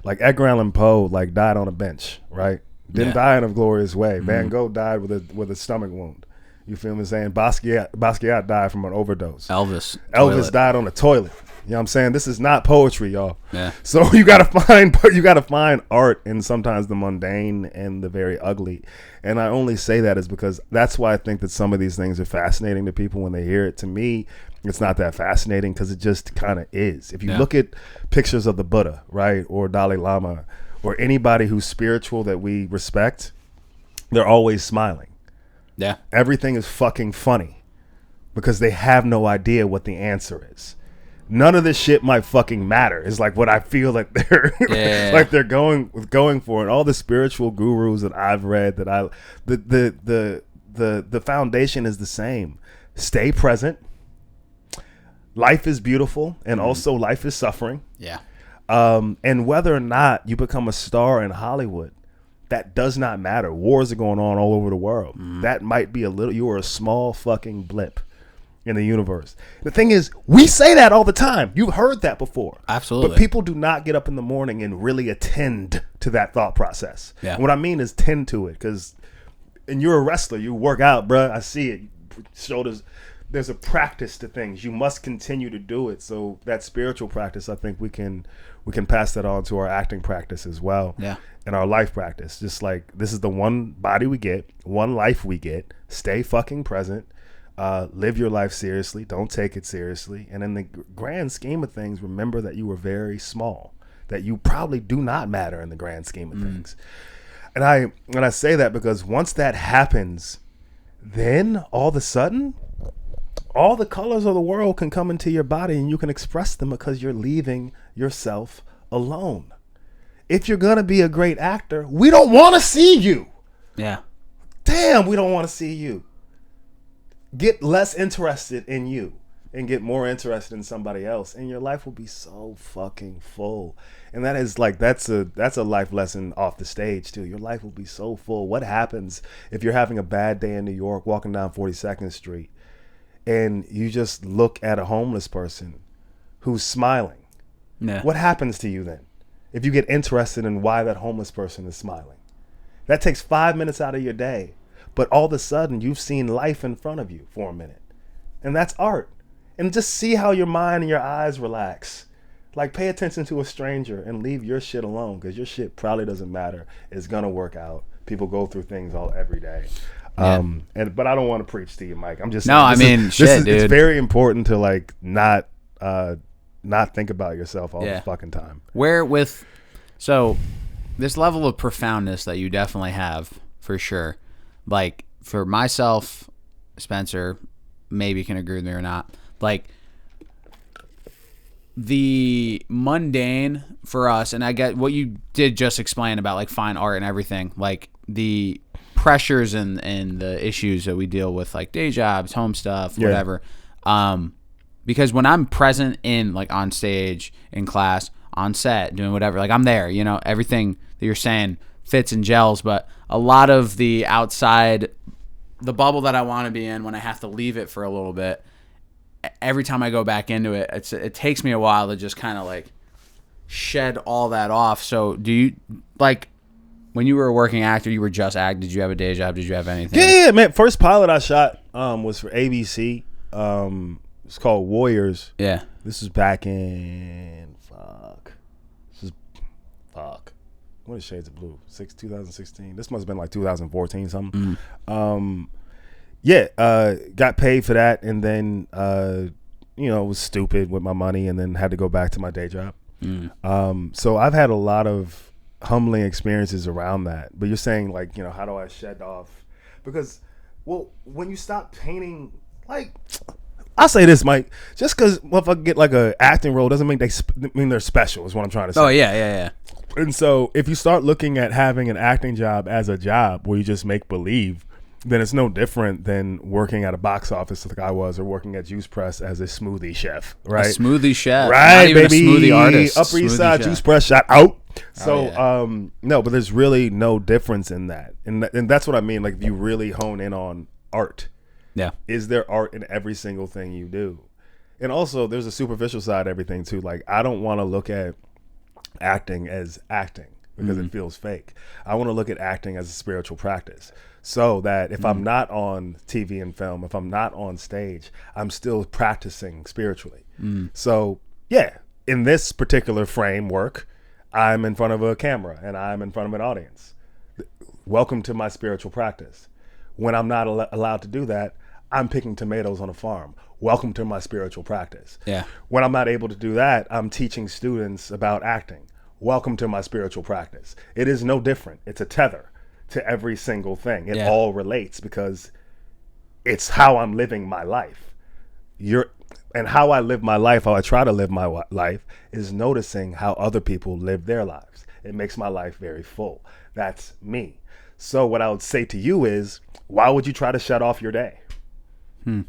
like Edgar Allan Poe, like died on a bench, right? Didn't die in a glorious way. Van Gogh died with a stomach wound. You feel me saying? Basquiat died from an overdose. Elvis died on a toilet. You know what I'm saying? This is not poetry, y'all. Yeah. So you gotta find art in sometimes the mundane and the very ugly. And I only say that is because that's why I think that some of these things are fascinating to people when they hear it. To me, it's not that fascinating because it just kind of is. If you look at pictures of the Buddha, right, or Dalai Lama, or anybody who's spiritual that we respect, they're always smiling. Yeah. Everything is fucking funny because they have no idea what the answer is. None of this shit might fucking matter. It's like what I feel like they're going for. And all the spiritual gurus that I've read, that the foundation is the same. Stay present. Life is beautiful, and also life is suffering. Yeah. And whether or not you become a star in Hollywood, that does not matter. Wars are going on all over the world. That might be you are a small fucking blip in the universe. The thing is, we say that all the time. You've heard that before. Absolutely. But people do not get up in the morning and really attend to that thought process. Yeah. And what I mean is tend to it, and you're a wrestler. You work out, bruh. I see it. Shoulders. There's a practice to things. You must continue to do it. So that spiritual practice, I think we can pass that on to our acting practice as well. Yeah. And our life practice. Just like this is the one body we get, one life we get. Stay fucking present. Live your life seriously. Don't take it seriously. And in the grand scheme of things, remember that you were very small, that you probably do not matter in the grand scheme of things. And I say that because once that happens, then all of a sudden, all the colors of the world can come into your body and you can express them because you're leaving yourself alone. If you're going to be a great actor, we don't want to see you. Yeah. Damn, we don't want to see you. Get less interested in you and get more interested in somebody else, and your life will be so fucking full. And that is like that's a life lesson off the stage too. Your life will be so full. What happens if you're having a bad day in New York, walking down 42nd Street, and you just look at a homeless person who's smiling? Yeah. What happens to you then if you get interested in why that homeless person is smiling? That takes 5 minutes out of your day. But all of a sudden, you've seen life in front of you for a minute. And that's art. And just see how your mind and your eyes relax. Like, pay attention to a stranger and leave your shit alone, because your shit probably doesn't matter. It's going to work out. People go through things every day. Yeah. But I don't want to preach to you, Mike. I'm just saying, dude. It's very important to, like, not think about yourself all the fucking time. So this level of profoundness that you definitely have, for sure. Like, for myself, Spencer maybe can agree with me or not. Like, the mundane for us, and I get what you did just explain about, like, fine art and everything. Like, the pressures and the issues that we deal with, like day jobs, home stuff, whatever. Because when I'm present in, like, on stage, in class, on set, doing whatever, like, I'm there, you know, everything that you're saying fits and gels, but a lot of the outside, the bubble that I want to be in, when I have to leave it for a little bit, every time I go back into it, it takes me a while to just kind of, like, shed all that off. So do you, like, when you were a working actor, you were just acting? Did you have a day job? Did you have anything? Yeah, man. First pilot I shot was for ABC. It's called Warriors. Yeah. This was back in what is Shades of Blue? 2016. This must have been like 2014 something. Got paid for that, and then was stupid with my money, and then had to go back to my day job. So I've had a lot of humbling experiences around that. But you're saying, like, how do I shed off? Because, well, when you stop painting, like, I'll say this, Mike. Just because if I get like a acting role doesn't mean they're special. Is what I'm trying to say. Oh yeah. And so if you start looking at having an acting job as a job where you just make believe, then it's no different than working at a box office like I was, or working at Juice Press as a smoothie chef, right? A smoothie chef, right? Not even baby. A smoothie artist. Upper East Side chef. Juice Press, shout out. So yeah. No, but there's really no difference in that, and that's what I mean. Like, if you really hone in on art, is there art in every single thing you do? And also, there's a superficial side to everything too. Like, I don't want to look at acting as acting because it feels fake. I want to look at acting as a spiritual practice, so that if I'm not on TV and film, if I'm not on stage, I'm still practicing spiritually. So yeah, in this particular framework, I'm in front of a camera and I'm in front of an audience. Welcome to my spiritual practice. When I'm not allowed to do that, I'm picking tomatoes on a farm. Welcome to my spiritual practice. Yeah. When I'm not able to do that, I'm teaching students about acting. Welcome to my spiritual practice. It is no different. It's a tether to every single thing. It all relates because it's how I'm living my life. And how I live my life, how I try to live my life, is noticing how other people live their lives. It makes my life very full. That's me. So what I would say to you is, why would you try to shut off your day?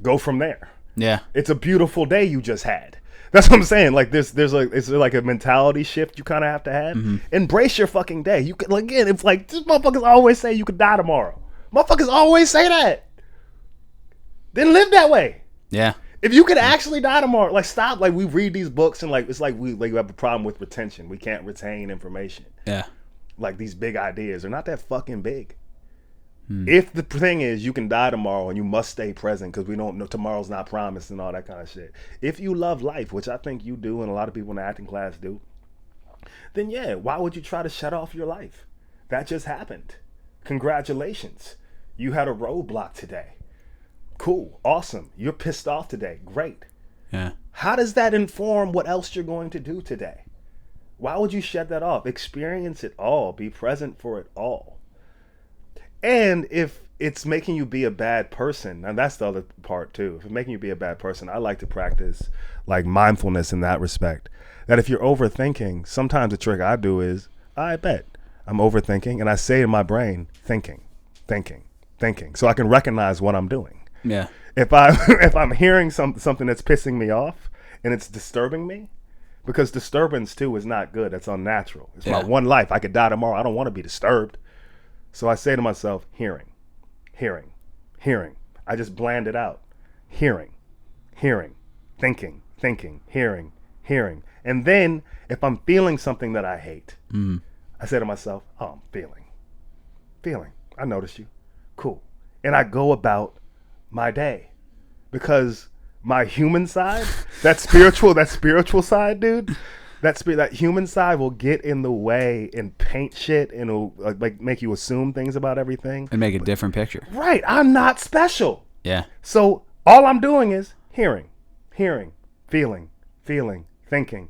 Go from there. Yeah. It's a beautiful day you just had. That's what I'm saying. Like it's like a mentality shift you kind of have to have. Embrace your fucking day. You can, again, it's like these motherfuckers always say you could die tomorrow. Motherfuckers always say that. Then live that way. Yeah. If you could actually die tomorrow, like stop. Like we read these books and like it's like we have a problem with retention. We can't retain information. Yeah. Like these big ideas, they're not that fucking big. If the thing is you can die tomorrow and you must stay present because we don't know tomorrow's not promised and all that kind of shit. If you love life, which I think you do and a lot of people in the acting class do, then yeah, why would you try to shut off your life? That just happened. Congratulations. You had a roadblock today. Cool. Awesome. You're pissed off today. Great. Yeah. How does that inform what else you're going to do today? Why would you shut that off? Experience it all. Be present for it all. And if it's making you be a bad person, and that's the other part too. If it's making you be a bad person, I like to practice like mindfulness in that respect. That if you're overthinking, sometimes the trick I do is, I bet I'm overthinking, and I say to my brain, thinking. So I can recognize what I'm doing. Yeah. If I'm hearing something that's pissing me off and it's disturbing me, because disturbance too is not good. That's unnatural. It's my one life. I could die tomorrow. I don't want to be disturbed. So I say to myself, hearing. I just bland it out. Hearing, thinking, hearing. And then if I'm feeling something that I hate, I say to myself, oh, I'm feeling. I noticed you. Cool. And I go about my day because my human side, that spiritual side, dude, that human side will get in the way and paint shit and it'll like make you assume things about everything And make a different picture. Right. I'm not special. Yeah. So all I'm doing is hearing, feeling, thinking,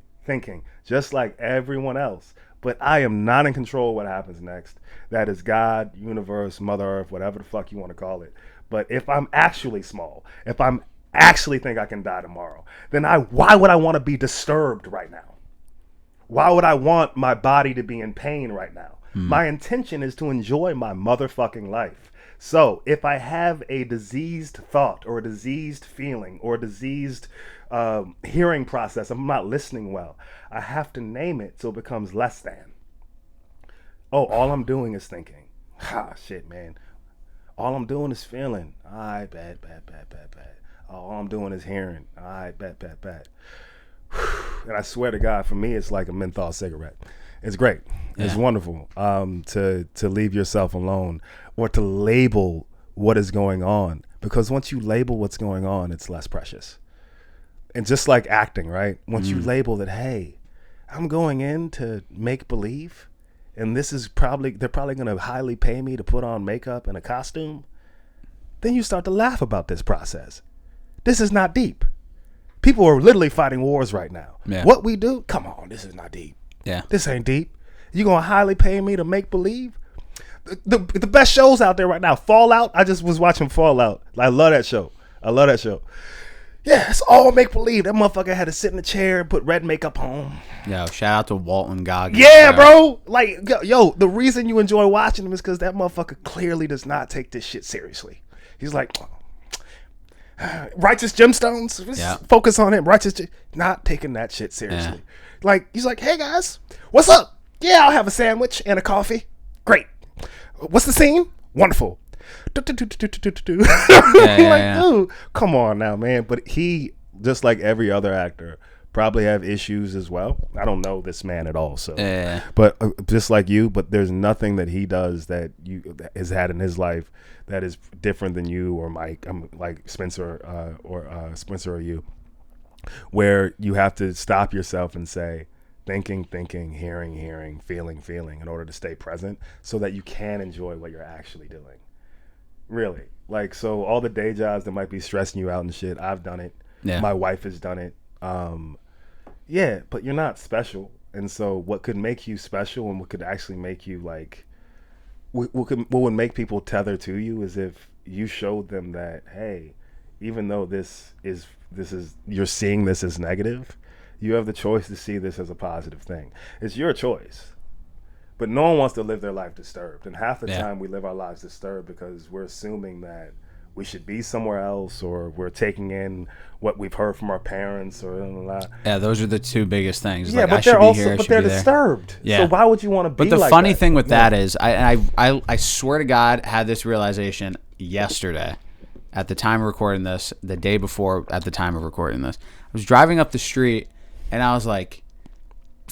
just like everyone else. But I am not in control of what happens next. That is God, universe, Mother Earth, whatever the fuck you want to call it. But if I'm actually small, if I'm actually think I can die tomorrow, then why would I want to be disturbed right now? Why would I want my body to be in pain right now? My intention is to enjoy my motherfucking life. So if I have a diseased thought or a diseased feeling or a diseased hearing process, I'm not listening well, I have to name it so it becomes less than. Oh, all I'm doing is thinking. Shit, man. All I'm doing is feeling. I bet. Oh, all I'm doing is hearing. I bet. And I swear to God, for me, it's like a menthol cigarette. It's great. Yeah. It's wonderful to leave yourself alone or to label what is going on. Because once you label what's going on, it's less precious. And just like acting, right? Once you label that, hey, I'm going in to make believe, and they're probably going to highly pay me to put on makeup and a costume, then you start to laugh about this process. This is not deep. People are literally fighting wars right now. Yeah. What we do? Come on, this is not deep. Yeah. This ain't deep. You gonna highly pay me to make believe? The best shows out there right now. Fallout. I just was watching Fallout. I love that show. Yeah, it's all make believe. That motherfucker had to sit in a chair and put red makeup on. Yo, shout out to Walton Goggins. Yeah, bro. Like, yo, the reason you enjoy watching him is because that motherfucker clearly does not take this shit seriously. He's like, righteous gemstones. Yeah. Focus on him. Not taking that shit seriously. Yeah. Like, he's like, hey guys, what's up? Yeah, I'll have a sandwich and a coffee. Great. What's the scene? Wonderful. Yeah. Dude, come on now, man. But he, just like every other actor, probably have issues as well. I don't know this man at all, so. Yeah. But just like you, but there's nothing that he does that has had in his life that is different than you or Mike. I'm like Spencer or you. where you have to stop yourself and say, thinking, hearing, feeling in order to stay present so that you can enjoy what you're actually doing. Really. Like, so all the day jobs that might be stressing you out and shit, I've done it. Yeah. My wife has done it. Yeah, but you're not special. And so what could make you special and what could actually make you like, what would make people tether to you is if you showed them that, hey, even though this is you're seeing this as negative, you have the choice to see this as a positive thing. It's your choice. But no one wants to live their life disturbed. And half the time we live our lives disturbed because we're assuming that we should be somewhere else, or we're taking in what we've heard from our parents, or blah. Yeah, those are the two biggest things. Yeah, like, but they're disturbed. Yeah. So why would you want to be? But the like funny that? thing with that is, I swear to God, had this realization yesterday, at the time of recording this, the day before, at the time of recording this. I was driving up the street, and I was like,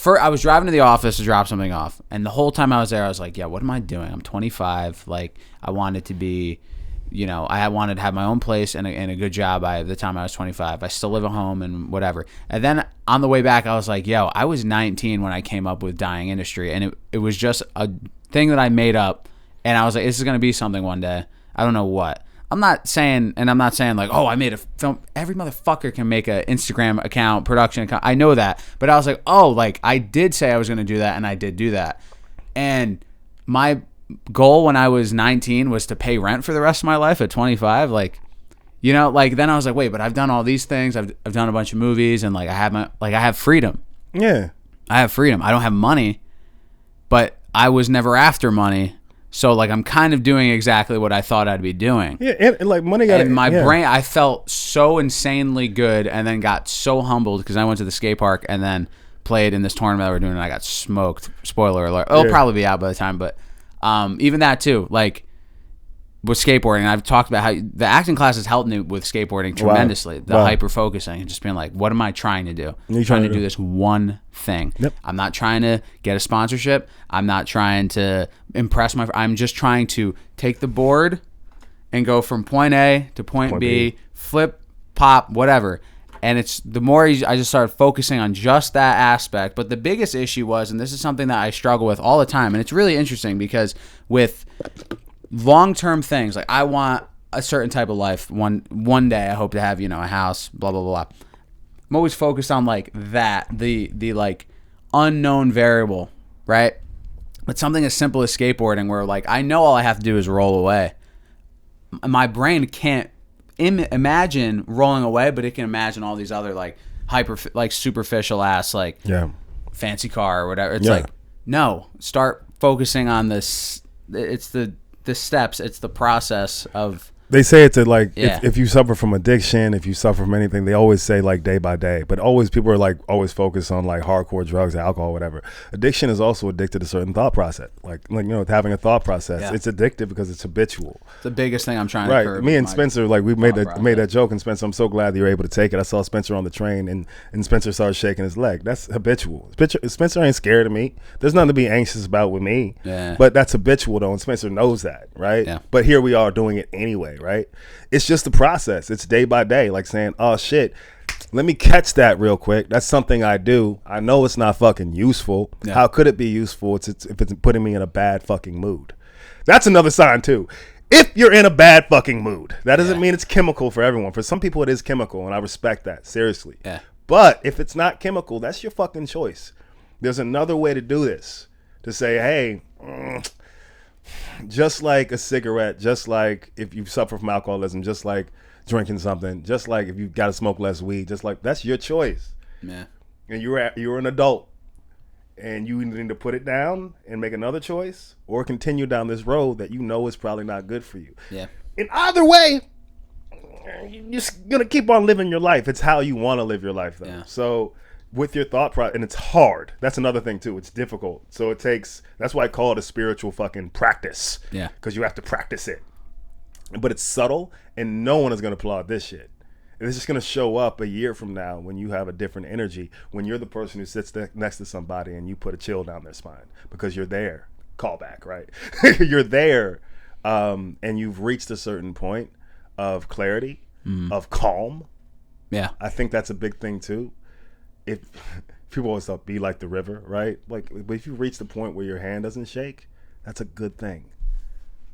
I was driving to the office to drop something off, and the whole time I was there, I was like, yeah, what am I doing? I'm 25. Like, I wanted to be. I wanted to have my own place and a good job by the time I was 25. I still live at home and whatever. And then on the way back, I was like, yo, I was 19 when I came up with dying industry. And it was just a thing that I made up. And I was like, this is going to be something one day. I don't know what. I'm not saying like, oh, I made a film. Every motherfucker can make an Instagram account, production account. I know that. But I was like, oh, like I did say I was going to do that. And I did do that. And my goal when I was 19 was to pay rent for the rest of my life at 25. Like, then I was like, wait, but I've done all these things. I've done a bunch of movies, and like I have freedom. Yeah, I have freedom. I don't have money, but I was never after money. So like I'm kind of doing exactly what I thought I'd be doing. Yeah, and like money got. And my brain, I felt so insanely good, and then got so humbled because I went to the skate park and then played in this tournament that we're doing, and I got smoked. Spoiler alert. It'll probably be out by the time, but. Even that too, like with skateboarding, I've talked about how the acting classes helped me with skateboarding tremendously. The hyper focusing and just being like, what am I trying to do? I'm trying to do this one thing. Yep. I'm not trying to get a sponsorship. I'm not trying to impress I'm just trying to take the board and go from point A to point B, flip, pop, whatever. And it's the more I just started focusing on just that aspect. But the biggest issue was, and this is something that I struggle with all the time, and it's really interesting because with long-term things, like I want a certain type of life. One day I hope to have, a house, blah, blah, blah. I'm always focused on like that, the like unknown variable, right? But something as simple as skateboarding where like I know all I have to do is roll away. My brain can't imagine rolling away, but it can imagine all these other like superficial ass like fancy car or whatever. It's like, no, start focusing on this. It's the steps. It's the process of. They say it's like if you suffer from addiction, if you suffer from anything, they always say like day by day. But always people are like always focused on like hardcore drugs, alcohol, whatever. Addiction is also addicted to certain thought process. Like having a thought process. Yeah. It's addictive because it's habitual. It's the biggest thing I'm trying to curb. Me and Spencer, like we made that joke, and Spencer, I'm so glad that you're able to take it. I saw Spencer on the train, and Spencer started shaking his leg. That's habitual. Spencer ain't scared of me. There's nothing to be anxious about with me. Yeah. But that's habitual though, and Spencer knows that, right? Yeah. But here we are doing it anyway. Right? It's just the process. It's day by day, like saying, oh shit, let me catch that real quick. That's something I do. I know it's not fucking useful. Yeah. How could it be useful if it's putting me in a bad fucking mood? That's another sign too. If you're in a bad fucking mood, that doesn't mean it's chemical for everyone. For some people it is chemical, and I respect that, seriously. Yeah. But if it's not chemical, that's your fucking choice. There's another way to do this. To say, hey, just like a cigarette, just like if you suffer from alcoholism, just like drinking something, just like if you got to smoke less weed, just like that's your choice. Yeah. And you're an adult, and you need to put it down and make another choice, or continue down this road that you know is probably not good for you. Yeah. In either way, you're just gonna keep on living your life. It's how you want to live your life, though. Yeah. So. With your thought process, and it's hard. That's another thing too. It's difficult. So it takes. That's why I call it a spiritual fucking practice. Yeah. Because you have to practice it. But it's subtle, and no one is gonna applaud this shit. And it's just gonna show up a year from now when you have a different energy. When you're the person who sits next to somebody and you put a chill down their spine because you're there. Callback, right? You're there, and you've reached a certain point of clarity, of calm. Yeah. I think that's a big thing too. If people always thought be like the river, right? Like, but if you reach the point where your hand doesn't shake, that's a good thing,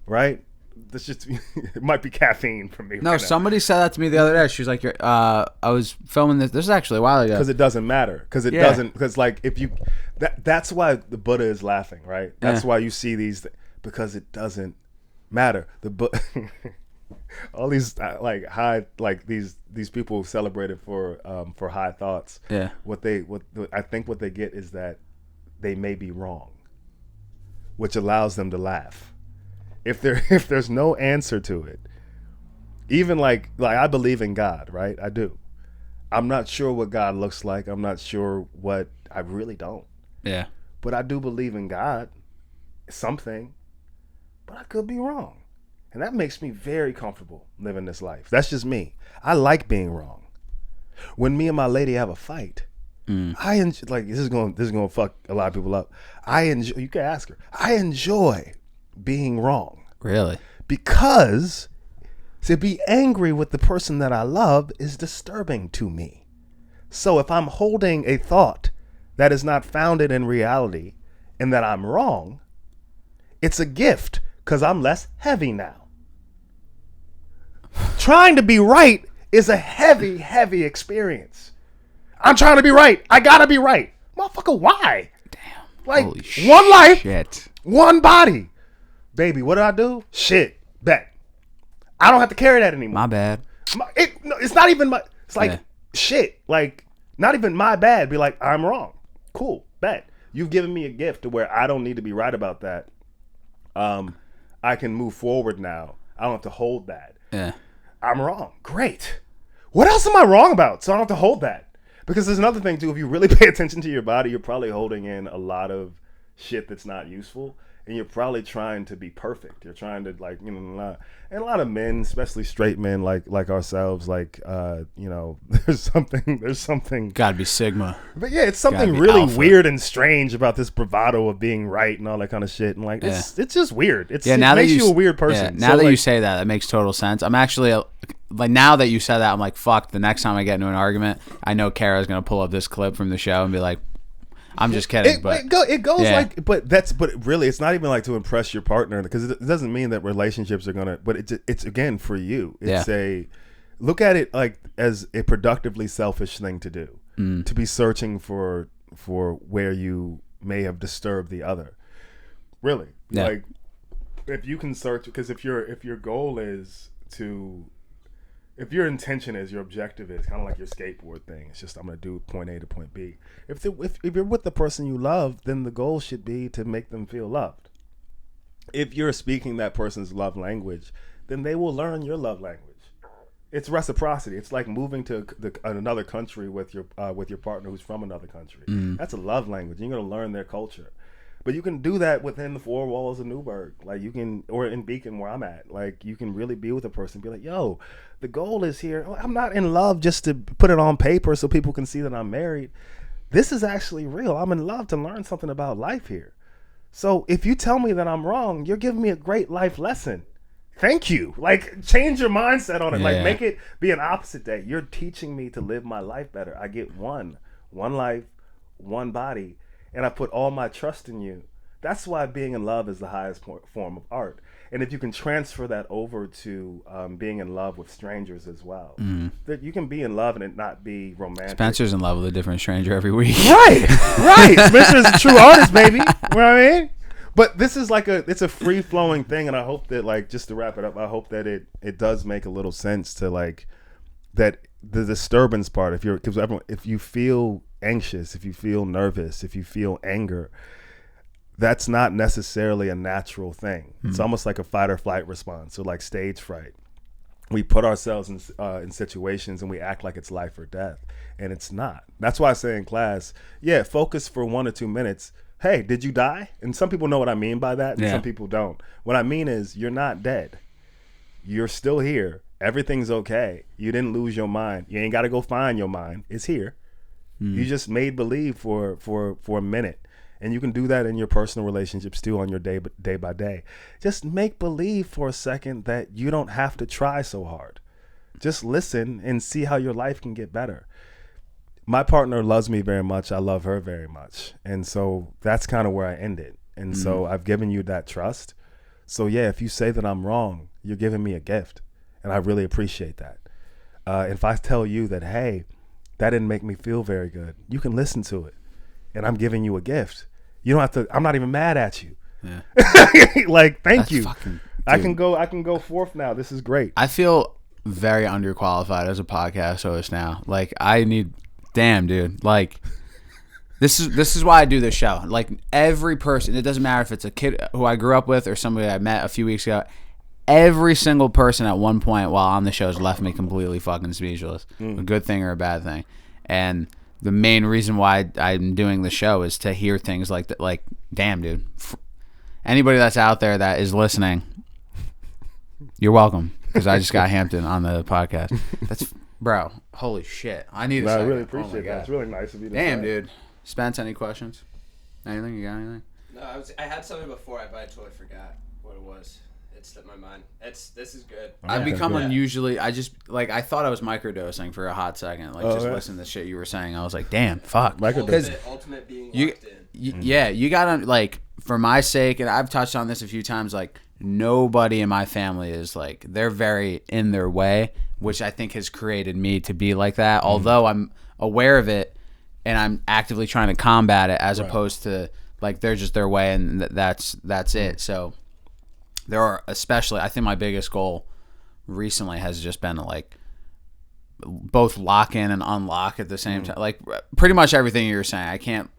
right? That's just it might be caffeine for me. No, right somebody said that to me the other day. She was like, I was filming this. This is actually a while ago. Because it doesn't matter. Because it doesn't. Because like if you, that's why the Buddha is laughing, right? That's why you see these, because it doesn't matter. All these like high, like these people celebrated for high thoughts. Yeah. What I think what they get is that they may be wrong, which allows them to laugh. If there's no answer to it, even like I believe in God, right? I do. I'm not sure what God looks like. I'm not sure what, I really don't. Yeah. But I do believe in God, something, but I could be wrong. And that makes me very comfortable living this life. That's just me. I like being wrong. When me and my lady have a fight, I enjoy, like this is gonna fuck a lot of people up. You can ask her. I enjoy being wrong. Really? Because to be angry with the person that I love is disturbing to me. So if I'm holding a thought that is not founded in reality and that I'm wrong, it's a gift because I'm less heavy now. Trying to be right is a heavy, heavy experience. I'm trying to be right. I gotta be right. Motherfucker, why? Damn. Like, Holy one life, shit. one body. Baby, what did I do? Shit. Bet. I don't have to carry that anymore. My bad. It's not even my, it's like, Yeah. shit. Like, not even my bad. Be like, I'm wrong. Cool. Bet. You've given me a gift to where I don't need to be right about that. I can move forward now. I don't have to hold that. Yeah. I'm wrong. Great. What else am I wrong about? So I don't have to hold that. Because there's another thing too. If you really pay attention to your body, you're probably holding in a lot of shit that's not useful. And you're probably trying to be perfect. You're trying to, like, you know, and a lot of men, especially straight men like ourselves, like, you know, there's something. Gotta be Sigma. But yeah, it's something be really alpha. weird and strange about this bravado of being right and all that kind of shit. And like, it's just weird. It makes you a weird person. Yeah, now that you say that, that makes total sense. I'm actually, like, now that you said that, I'm like, fuck, the next time I get into an argument, I know Kara's going to pull up this clip from the show and be like, I'm just kidding. It goes yeah. like, but really, it's not even like to impress your partner, because it doesn't mean that relationships are gonna. But it's again for you. It's look at it like as a productively selfish thing to do, to be searching for where you may have disturbed the other. Really, like if you can search, because if your goal is to. If your intention is, your objective is kind of like your skateboard thing. It's just, I'm going to do point A to point B. If you're with the person you love, then the goal should be to make them feel loved. If you're speaking that person's love language, then they will learn your love language. It's reciprocity. It's like moving to another country with your partner who's from another country. That's a love language. You're going to learn their culture. But you can do that within the four walls of Newburgh. Like you can, or in Beacon where I'm at, like you can really be with a person and be like, yo, the goal is here. I'm not in love just to put it on paper so people can see that I'm married. This is actually real. I'm in love to learn something about life here. So if you tell me that I'm wrong, you're giving me a great life lesson. Thank you. Like, change your mindset on it. Like, make it be an opposite day. You're teaching me to live my life better. I get one life, one body. And I put all my trust in you. That's why being in love is the highest form of art. And if you can transfer that over to being in love with strangers as well, that you can be in love and it not be romantic. Spencer's in love with a different stranger every week. Right. Spencer's a true artist, baby. You know what I mean? But this is like it's a free flowing thing, and I hope that, like, just to wrap it up, I hope that it does make a little sense to, like, that the disturbance part. If you feel anxious, if you feel nervous, if you feel anger, that's not necessarily a natural thing. It's almost like a fight or flight response, or like stage fright. We put ourselves in situations and we act like it's life or death, and it's not. That's why I say in class, focus for 1 or 2 minutes. Hey, did you die? And some people know what I mean by that, and some people don't. What I mean is, you're not dead. You're still here. Everything's okay. You didn't lose your mind. You ain't got to go find your mind. It's here. You just made believe for a minute. And you can do that in your personal relationships too, on your day by day. Just make believe for a second that you don't have to try so hard. Just listen and see how your life can get better. My partner loves me very much. I love her very much. And so that's kind of where I ended. And so I've given you that trust. So yeah, if you say that I'm wrong, you're giving me a gift. And I really appreciate that. If I tell you that, hey, that didn't make me feel very good, you can listen to it. And I'm giving you a gift. You don't have to, I'm not even mad at you. Yeah. Like, thank That's you. Fucking, I can go forth now. This is great. I feel very underqualified as a podcast host now. Like, damn, dude. Like, this is why I do this show. Like, every person, it doesn't matter if it's a kid who I grew up with or somebody I met a few weeks ago. Every single person at one point while on the show has left me completely fucking speechless. A good thing or a bad thing. And the main reason why I'm doing the show is to hear things like that. Like, damn, dude. Anybody that's out there that is listening, you're welcome. Because I just got Hampton on the podcast. Bro, holy shit. I need a I second. really appreciate that. It's really nice of you to Damn, say. Dude. Spence, any questions? Anything? You got anything? No, I had something before, but I totally forgot what it was. It slipped my mind. This is good. I've become unusually. I thought I was microdosing for a hot second. Like, listening to the shit you were saying. I was like, damn, fuck. Ultimate being locked in. Yeah, you gotta, like, for my sake, and I've touched on this a few times, like, nobody in my family is, like, they're very in their way, which I think has created me to be like that. Although I'm aware of it and I'm actively trying to combat it, as opposed to, like, they're just their way and that's it. So there are, especially, I think my biggest goal recently has just been to, like, both lock in and unlock at the same time. Like, pretty much everything you were saying. I can't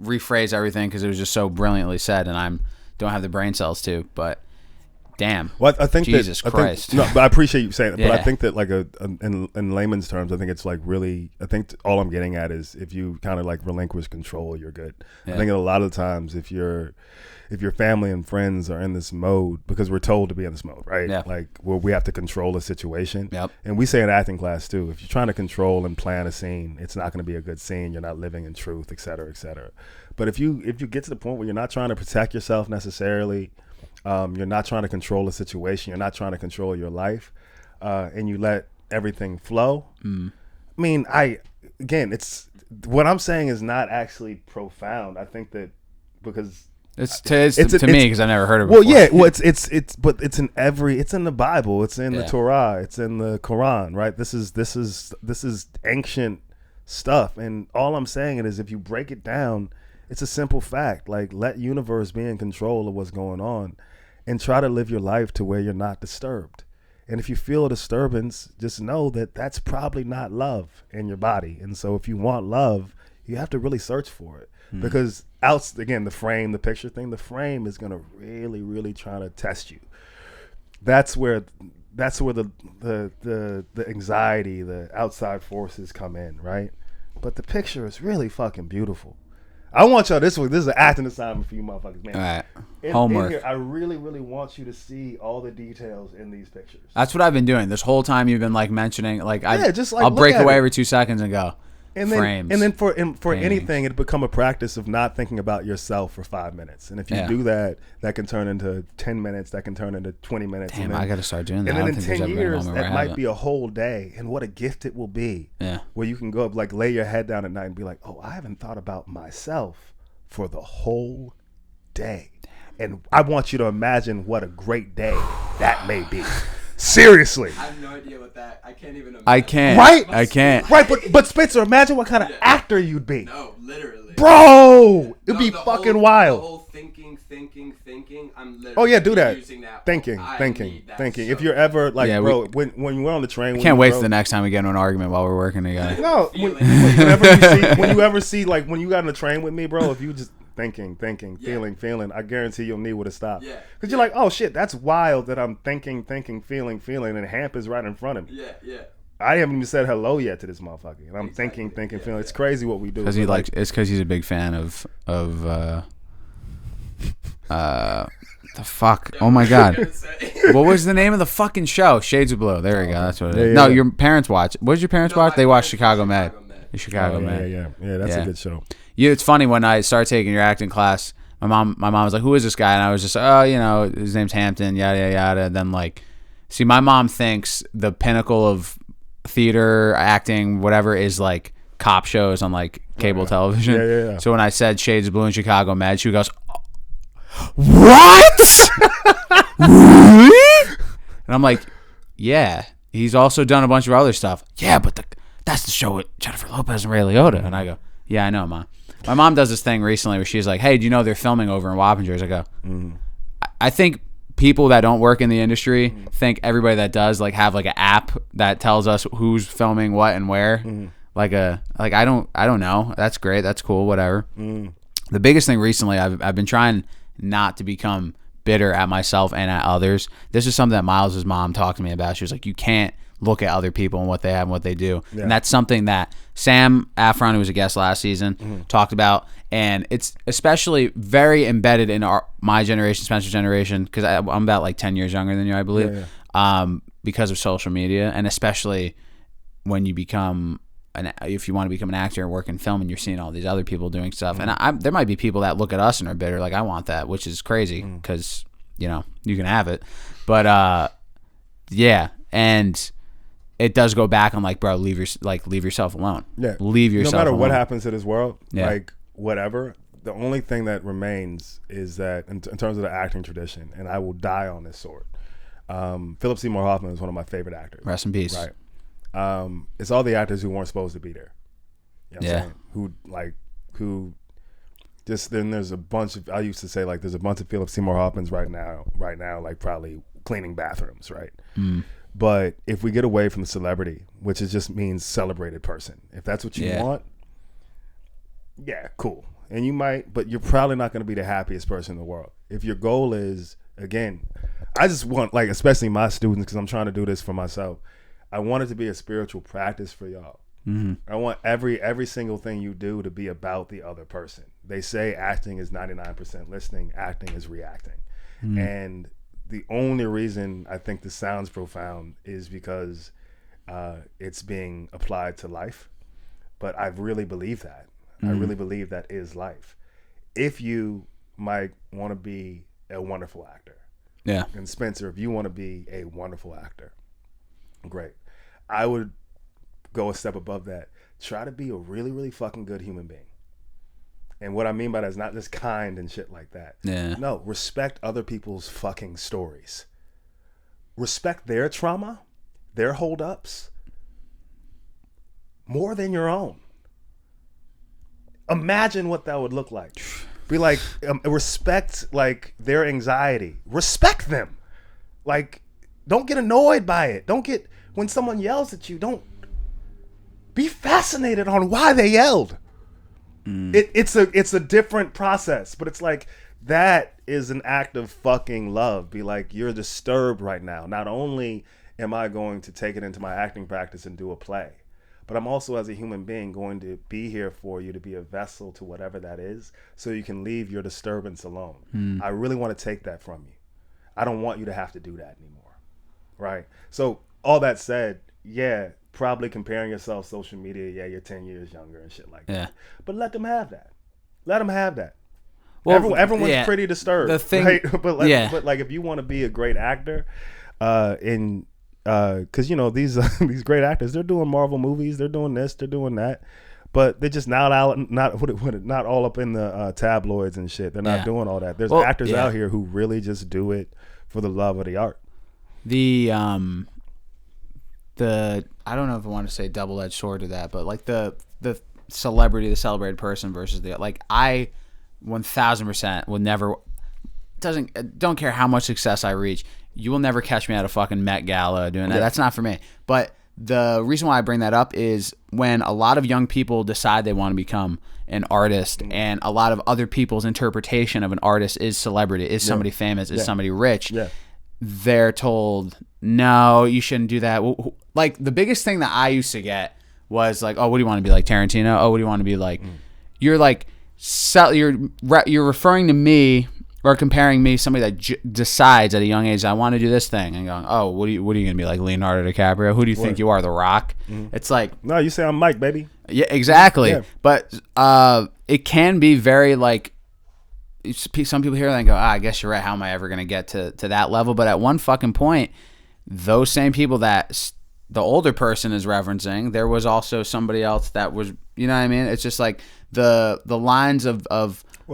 rephrase everything because it was just so brilliantly said, and I don't have the brain cells to. But damn, well, I think Jesus Christ. No, but I appreciate you saying it. Yeah. But I think that, like, in layman's terms, I think it's like really. I think all I'm getting at is if you kind of like relinquish control, you're good. Yeah. I think a lot of times if your family and friends are in this mode, because we're told to be in this mode, right? Yeah. Like, where we have to control a situation. Yep. And we say in acting class too, if you're trying to control and plan a scene, it's not going to be a good scene. You're not living in truth, et cetera, et cetera. But if you get to the point where you're not trying to protect yourself necessarily, you're not trying to control a situation, you're not trying to control your life, and you let everything flow. I mean, it's what I'm saying is not actually profound. I think that because it's to me because I never heard of it. Well, before. yeah, well, it's in the Bible, it's in the Torah, it's in the Quran, right? This is ancient stuff, and all I'm saying is if you break it down, it's a simple fact. Like, let universe be in control of what's going on, and try to live your life to where you're not disturbed. And if you feel a disturbance, just know that that's probably not love in your body. And so if you want love, you have to really search for it. Because again, the picture thing, the frame is going to really, really try to test you. That's where the anxiety, the outside forces come in, right? But the picture is really fucking beautiful. I want y'all this is an acting assignment for you motherfuckers, man. All right. Homework. In here, I really, really want you to see all the details in these pictures. That's what I've been doing this whole time. You've been, like, mentioning, like, just like I'll break look at away it. every 2 seconds and go. And then, frames. And then for anything, it'd become a practice of not thinking about yourself for 5 minutes. And if you do that, that can turn into 10 minutes. That can turn into 20 minutes. Damn, I got to start doing that. And then in I don't think 10 there's ever been a years, moment where that I might haven't. be a whole day. And what a gift it will be. Yeah. Where you can go up, like, lay your head down at night and be like, oh, I haven't thought about myself for the whole day. And I want you to imagine what a great day that may be. Seriously. I have no idea what that. I can't even imagine. I can't. Right? I can't. Right, but Spencer, imagine what kind of actor you'd be. No, literally. Bro, it'd be fucking wild. The whole thinking. I'm literally. Oh yeah, do that. Using that. Thinking. So If you're ever like, Yeah, bro, when we're on the train, Can't wait for the next time we get into an argument while we're working together. No, when you ever see, like, when you got on the train with me, bro, if you just thinking, feeling, I guarantee your knee would have stopped. Yeah. Because you're like, oh shit, that's wild that I'm thinking, feeling, and Hamp is right in front of me. Yeah. I haven't even said hello yet to this motherfucker, and I'm thinking, feeling. It's crazy what we do. Because it's because he's a big fan of the fuck. Oh my god. What was the name of the fucking show? Shades of Blue. There we go. That's what it is. Yeah. No, your parents watch. What did your parents watch? They watched Chicago Med. The Chicago Med. Yeah. That's a good show. It's funny when I started taking your acting class. My mom was like, "Who is this guy?" And I was just, "Oh, his name's Hampton, yada yada yada." And then, like, See, my mom thinks the pinnacle of theater, acting, whatever, is like cop shows on like cable television. Yeah. So when I said Shades of Blue and Chicago Med, she goes, "What? Really?" And I'm like, "Yeah." He's also done a bunch of other stuff. Yeah, but that's the show with Jennifer Lopez and Ray Liotta. And I go, "Yeah, I know, Ma." My mom does this thing recently where she's like, "Hey, do you know they're filming over in Wappingers?" I go, I think people that don't work in the industry think everybody that does like have like an app that tells us who's filming what and where. Like I don't know. That's great. That's cool. Whatever. The biggest thing recently, I've been trying not to become bitter at myself and at others. This is something that Miles's mom talked to me about. She was like, you can't look at other people and what they have and what they do. Yeah. And that's something that Sam Afron, who was a guest last season, talked about. And it's especially very embedded in my generation, Spencer's generation, because I'm about like 10 years younger than you, I believe, because of social media. And especially when you become if you want to become an actor and work in film and you're seeing all these other people doing stuff. And there might be people that look at us and are bitter, like, I want that, which is crazy because, you know, you can have it. But, yeah. And it does go back on like, bro, leave yourself alone. Yeah. Leave yourself alone. No matter what happens to this world, like whatever, the only thing that remains is that in terms of the acting tradition, and I will die on this sword. Philip Seymour Hoffman is one of my favorite actors. Rest in peace. Right. It's all the actors who weren't supposed to be there. You know what I'm saying? Who then there's a bunch of, I used to say like there's a bunch of Philip Seymour Hoffmans right now, like probably cleaning bathrooms, right? But if we get away from the celebrity, which just means celebrated person, if that's what you want, yeah, cool. And you might, but you're probably not going to be the happiest person in the world. If your goal is, again, I just want, like, especially my students, because I'm trying to do this for myself, I want it to be a spiritual practice for y'all. I want every single thing you do to be about the other person. They say acting is 99% listening, acting is reacting. And the only reason I think this sounds profound is because it's being applied to life. But I really believe that. I really believe that is life. If you might want to be a wonderful actor. Yeah. And Spencer, if you want to be a wonderful actor, great. I would go a step above that. Try to be a really, really fucking good human being. And what I mean by that is not just kind and shit like that. Yeah. No, respect other people's fucking stories. Respect their trauma, their holdups, more than your own. Imagine what that would look like. Be like, respect like their anxiety. Respect them. Like, don't get annoyed by it. Don't get, when someone yells at you, don't be fascinated on why they yelled. It's a different process, but it's like that is an act of fucking love. Be like, you're disturbed right now. Not only am I going to take it into my acting practice and do a play, but I'm also, as a human being, going to be here for you to be a vessel to whatever that is, so you can leave your disturbance alone. I really want to take that from you. I don't want you to have to do that anymore, right? So all that said, yeah, probably comparing yourself social media, yeah, you're 10 years younger and shit like that. But let them have that. Let them have that. Well, everyone's pretty disturbed, the thing, right? But like if you want to be a great actor, because you know these great actors, they're doing Marvel movies, they're doing this, they're doing that, but they're just not all up in the tabloids and shit. They're not doing all that. There's actors out here who really just do it for the love of the art. I don't know if I want to say double-edged sword to that, but like the celebrity, the celebrated person versus the, like, I 1000% will never, don't care how much success I reach, you will never catch me at a fucking Met Gala doing that. That's not for me. But the reason why I bring that up is when a lot of young people decide they want to become an artist, and a lot of other people's interpretation of an artist is celebrity, is somebody famous, is somebody rich, they're told, no, you shouldn't do that. Like, the biggest thing that I used to get was like, oh, what do you want to be like, Tarantino? Oh, what do you want to be like? You're like, you're referring to me or comparing me, somebody that decides at a young age, I want to do this thing, and going, oh, what are you going to be like, Leonardo DiCaprio? Who do you think you are, The Rock? It's like, no, you say I'm Mike, baby. Yeah, exactly. Yeah. But it can be very like, some people hear that and go, I guess you're right. How am I ever going to get to that level? But at one fucking point, those same people that the older person is referencing, there was also somebody else that was, you know what I mean? It's just like the lines of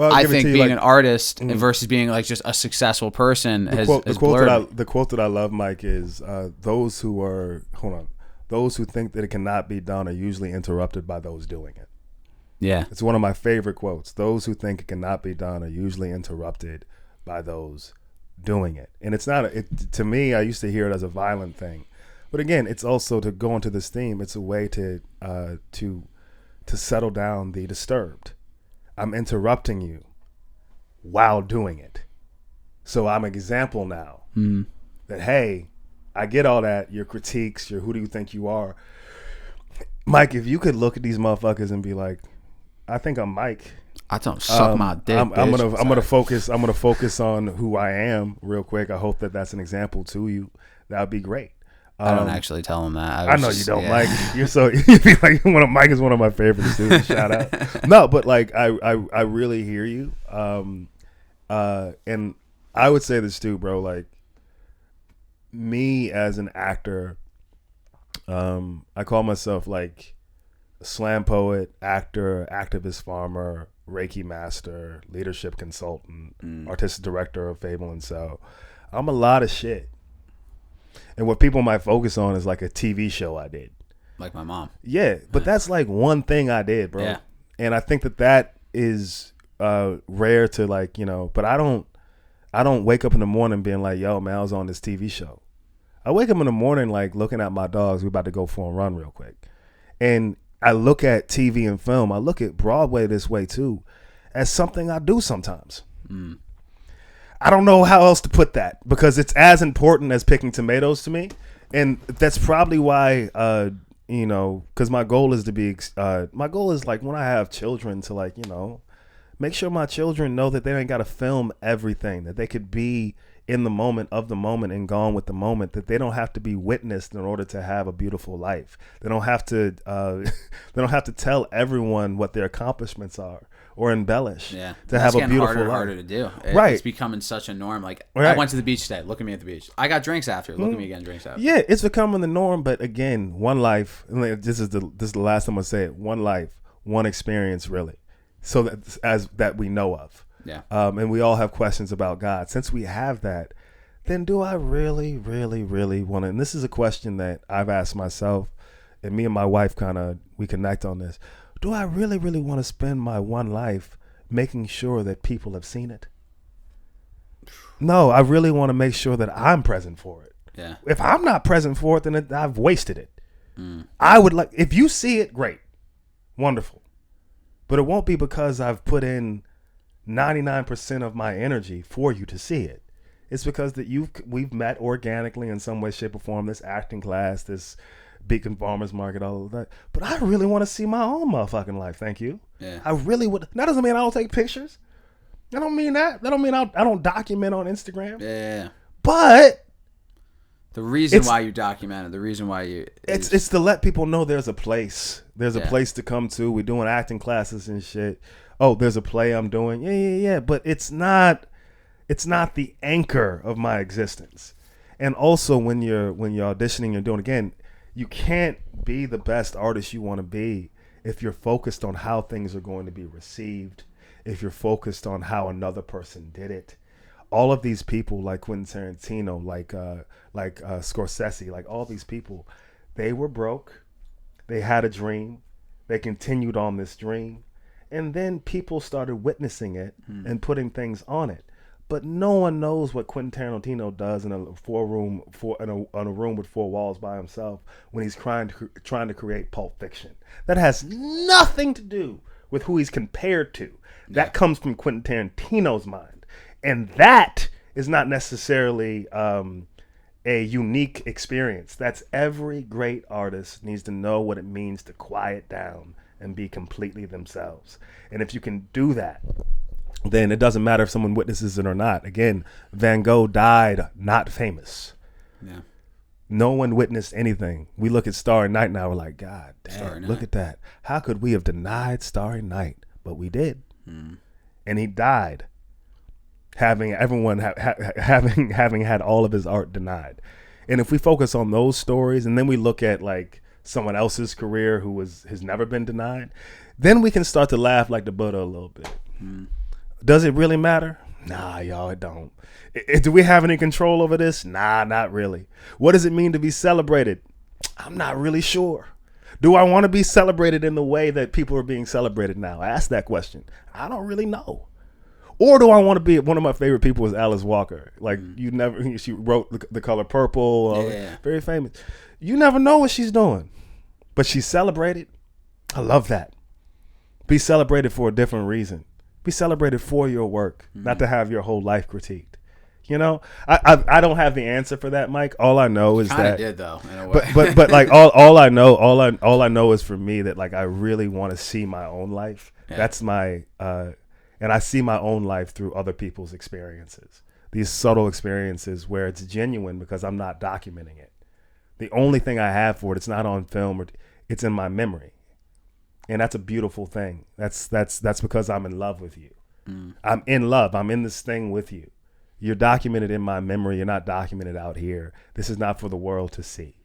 I think being an artist versus being like just a successful person has blurred. The quote that I love, Mike, is those who think that it cannot be done are usually interrupted by those doing it. Yeah. It's one of my favorite quotes. Those who think it cannot be done are usually interrupted by those doing it. And it's not, to me, I used to hear it as a violent thing. But again, it's also, to go into this theme, it's a way to settle down the disturbed. I'm interrupting you while doing it. So I'm an example now that, hey, I get all that, your critiques, your who do you think you are. Mike, if you could look at these motherfuckers and be like, I think I'm Mike. I don't suck my dick. I'm gonna focus on who I am real quick. I hope that that's an example to you. That would be great. I don't actually tell him that. I know you don't, Mike. You're so you be like Mike is one of my favorites too. Shout out. No, but like I really hear you. And I would say this too, bro. Like me as an actor, I call myself like a slam poet, actor, activist farmer, Reiki master, leadership consultant, artistic director of Fable and So. I'm a lot of shit. And what people might focus on is like a TV show I did. Like my mom. Yeah, but that's like one thing I did, bro. Yeah. And I think that is rare to like, but I don't wake up in the morning being like, yo, man, I was on this TV show. I wake up in the morning like looking at my dogs. We're about to go for a run real quick. And I look at TV and film. I look at Broadway this way too, as something I do sometimes. I don't know how else to put that because it's as important as picking tomatoes to me. And that's probably why, because my goal is like when I have children to like, make sure my children know that they ain't got to film everything, that they could be in the moment of the moment and gone with the moment, that they don't have to be witnessed in order to have a beautiful life. They don't have to tell everyone what their accomplishments are or embellish to have a beautiful life. Harder to do. Right. It's becoming such a norm. Like I went to the beach today. Look at me at the beach. I got drinks after. Look at me again, drinks after. Yeah, it's becoming the norm. But again, one life. This is the last time I say it. One life, one experience, really. So that we know of. Yeah. And we all have questions about God. Since we have that, then do I really, really, really want to? And this is a question that I've asked myself, and me and my wife we connect on this. Do I really, really want to spend my one life making sure that people have seen it? No, I really want to make sure that I'm present for it. Yeah. If I'm not present for it, then I've wasted it. I would like, if you see it, great, wonderful. But it won't be because I've put in 99% of my energy for you to see it. It's because that we've met organically in some way, shape, or form. This acting class, this Beacon Farmers Market, all of that. But I really want to see my own motherfucking life. Thank you. Yeah. I really would. That doesn't mean I don't take pictures. I don't mean that. That don't mean I don't document on Instagram. Yeah. But the reason why you document it, the reason why you it's to let people know there's a place. There's a place to come to. We're doing acting classes and shit. Oh, there's a play I'm doing. Yeah. But it's not the anchor of my existence. And also when you're auditioning, you're doing, again, you can't be the best artist you want to be if you're focused on how things are going to be received, if you're focused on how another person did it. All of these people like Quentin Tarantino, like Scorsese, like all these people, they were broke. They had a dream. They continued on this dream. And then people started witnessing it and putting things on it. But no one knows what Quentin Tarantino does in a room with four walls by himself when he's trying to create Pulp Fiction. That has nothing to do with who he's compared to. That comes from Quentin Tarantino's mind, and that is not necessarily a unique experience. That's every great artist needs to know what it means to quiet down and be completely themselves. And if you can do that, then it doesn't matter if someone witnesses it or not. Again, Van Gogh died not famous. Yeah. No one witnessed anything. We look at Starry Night now, we're like, God damn, look at that. How could we have denied Starry Night? But we did. And he died having had all of his art denied. And if we focus on those stories and then we look at like someone else's career who has never been denied, then we can start to laugh like the Buddha a little bit. Does it really matter? Nah, y'all, it don't. Do we have any control over this? Nah, not really. What does it mean to be celebrated? I'm not really sure. Do I want to be celebrated in the way that people are being celebrated now? Ask that question. I don't really know. Or do I want to be, one of my favorite people is Alice Walker. Like she wrote The Color Purple, very famous. You never know what she's doing, but she's celebrated. I love that. Be celebrated for a different reason. Be celebrated for your work, not to have your whole life critiqued. You know, I don't have the answer for that, Mike. All I know is that did though, in a way. but like all I know is for me that like I really want to see my own life. Yeah. That's my and I see my own life through other people's experiences. These subtle experiences where it's genuine because I'm not documenting it. The only thing I have for it, it's not on film, or it's in my memory. And that's a beautiful thing. That's because I'm in love with you. I'm in love. I'm in this thing with you. You're documented in my memory. You're not documented out here. This is not for the world to see.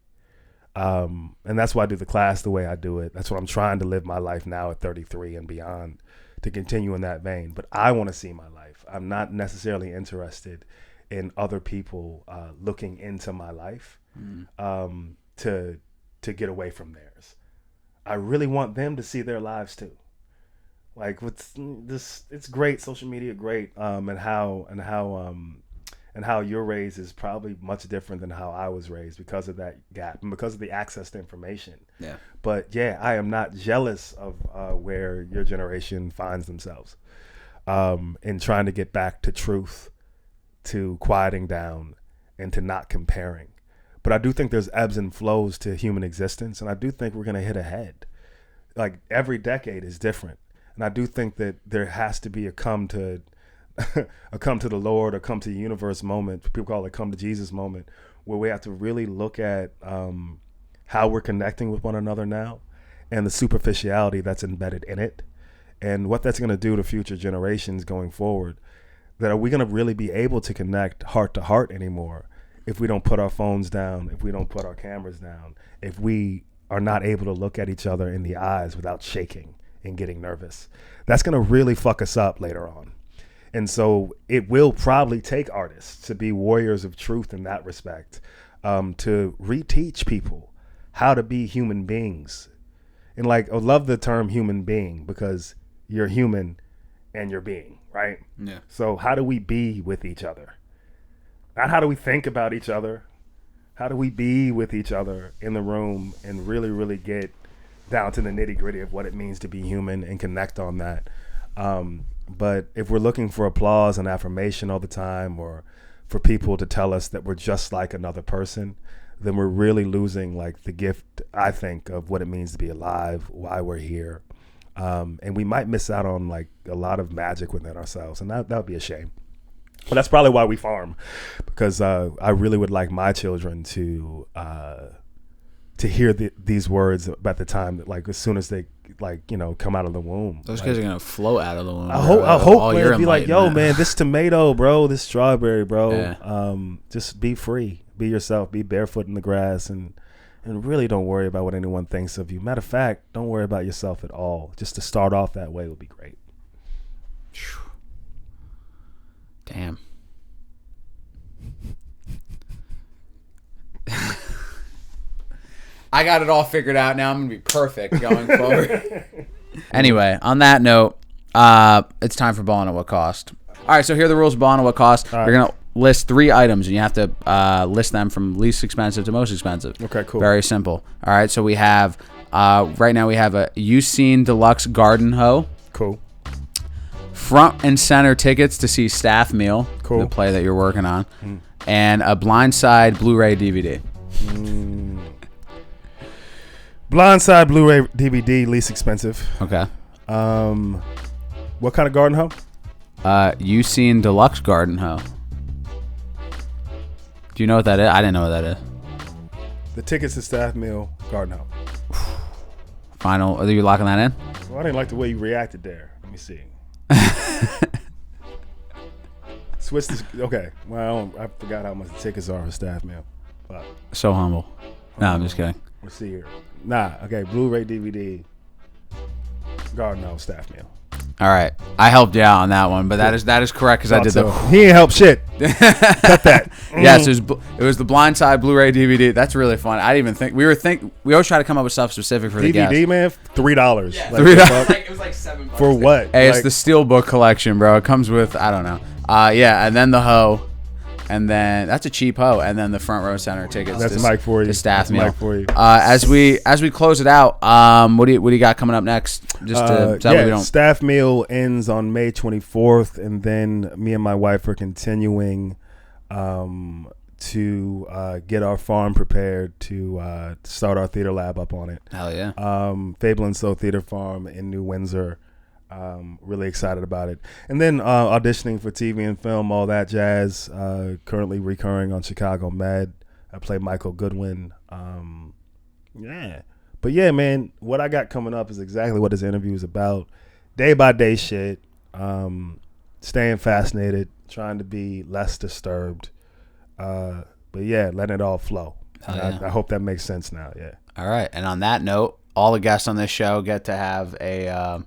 And that's why I do the class the way I do it. That's what I'm trying to live my life now at 33 and beyond, to continue in that vein. But I want to see my life. I'm not necessarily interested in other people looking into my life to get away from theirs. I really want them to see their lives too. Like what's this? It's great, social media, great, and how you're raised is probably much different than how I was raised because of that gap and because of the access to information. Yeah. But yeah, I am not jealous of where your generation finds themselves, in trying to get back to truth, to quieting down, and to not comparing. But I do think there's ebbs and flows to human existence, and I do think we're gonna hit a head. Like every decade is different. And I do think that there has to be a come to the Lord or come to the universe moment. People call it come to Jesus moment, where we have to really look at how we're connecting with one another now and the superficiality that's embedded in it and what that's going to do to future generations going forward. That are we going to really be able to connect heart to heart anymore if we don't put our phones down, if we don't put our cameras down, if we are not able to look at each other in the eyes without shaking and getting nervous? That's going to really fuck us up later on. And so it will probably take artists to be warriors of truth in that respect, to reteach people how to be human beings. And like, I love the term human being because you're human and you're being, right? Yeah. So how do we be with each other? Not how do we think about each other? How do we be with each other in the room and really, really get down to the nitty gritty of what it means to be human and connect on that. But if we're looking for applause and affirmation all the time, or for people to tell us that we're just like another person, then we're really losing like the gift, I think, of what it means to be alive, why we're here. And we might miss out on like a lot of magic within ourselves, and that would be a shame. But that's probably why we farm, because I really would like my children to hear these words about the time that, like, as soon as they, like, you know, come out of the womb. Those like, kids are gonna float out of the womb. I hope man, be like, yo, man, this tomato, bro, this strawberry, bro. Yeah. Just be free, be yourself, be barefoot in the grass, and really don't worry about what anyone thinks of you. Matter of fact, don't worry about yourself at all. Just to start off that way would be great. Damn. I got it all figured out now. I'm going to be perfect going forward. Anyway, on that note, it's time for Ballin' at What Cost. All right, so here are the rules of Ballin' at What Cost. You're going to list 3 items, and you have to list them from least expensive to most expensive. Okay, cool. Very simple. All right, so we have, right now we have a Ucene Deluxe Garden Hoe. Cool. Front and center tickets to see Staff Meal, cool, the play that you're working on, and a Blindside Blu-ray DVD. Blindside Blu-ray DVD, least expensive. Okay. What kind of garden hoe? Ucene Deluxe Garden Hoe. Do you know what that is? I didn't know what that is. The tickets to Staff Meal Garden hoe. Final. Are you locking that in? Well, I didn't like the way you reacted there. Let me see. Switch this. Okay. Well, I forgot how much the tickets are for Staff Meal. Fuck. So humble. No, I'm just kidding. Let's see here. Nah, okay. Blu-ray DVD. Garden staff meal. All right, I helped you out on that one, but that is correct because I did the. He ain't help shit. Cut that. Yes, it was the Blind Side Blu-ray DVD. That's really fun. I didn't even think we always try to come up with stuff specific for the guests. DVD, man, $3. Yeah, $3. It was like $7 for what? Hey, it's the Steelbook collection, bro. It comes with I don't know. Yeah, and then the hoe. And then that's a cheap hoe, and then the front row center tickets. That's Mike for you. The staff that's meal. Mike for you. As we close it out, what do you got coming up next? Just to staff meal ends on May 24th, and then me and my wife are continuing to get our farm prepared to start our theater lab up on it. Hell yeah. Fable and Soul Theater Farm in New Windsor. Really excited about it. And then auditioning for TV and film, all that jazz. Currently recurring on Chicago Med. I play Michael Goodwin. Yeah. But yeah, man, what I got coming up is exactly what this interview is about. Day by day shit. Staying fascinated. Trying to be less disturbed. But yeah, letting it all flow. Yeah. I hope that makes sense now. Yeah. All right. And on that note, all the guests on this show get to have the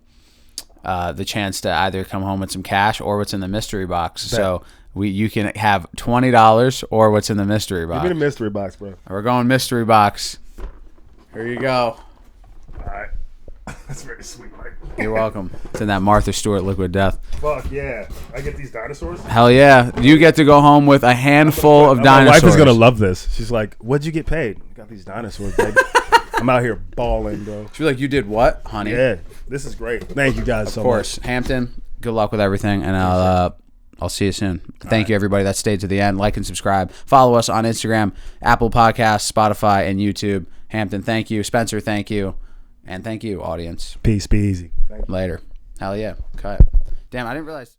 chance to either come home with some cash or what's in the mystery box. Bet. So you can have $20 or what's in the mystery box. Give me the mystery box, bro. We're going mystery box. Here you go. All right. That's very sweet, Mike. You're welcome. It's in that Martha Stewart Liquid Death. Fuck yeah. I get these dinosaurs? Hell yeah. You get to go home with a handful of dinosaurs. My wife is going to love this. She's like, what'd you get paid? I got these dinosaurs, baby. I'm out here balling, bro. She's like, you did what, honey? Yeah. This is great. Thank you guys so much. Of course. Hampton, good luck with everything, and I'll see you soon. Thank you, everybody that stayed to the end. Like and subscribe. Follow us on Instagram, Apple Podcasts, Spotify, and YouTube. Hampton, thank you. Spencer, thank you. And thank you, audience. Peace. Be easy. Later. Hell yeah. Cut. Damn, I didn't realize.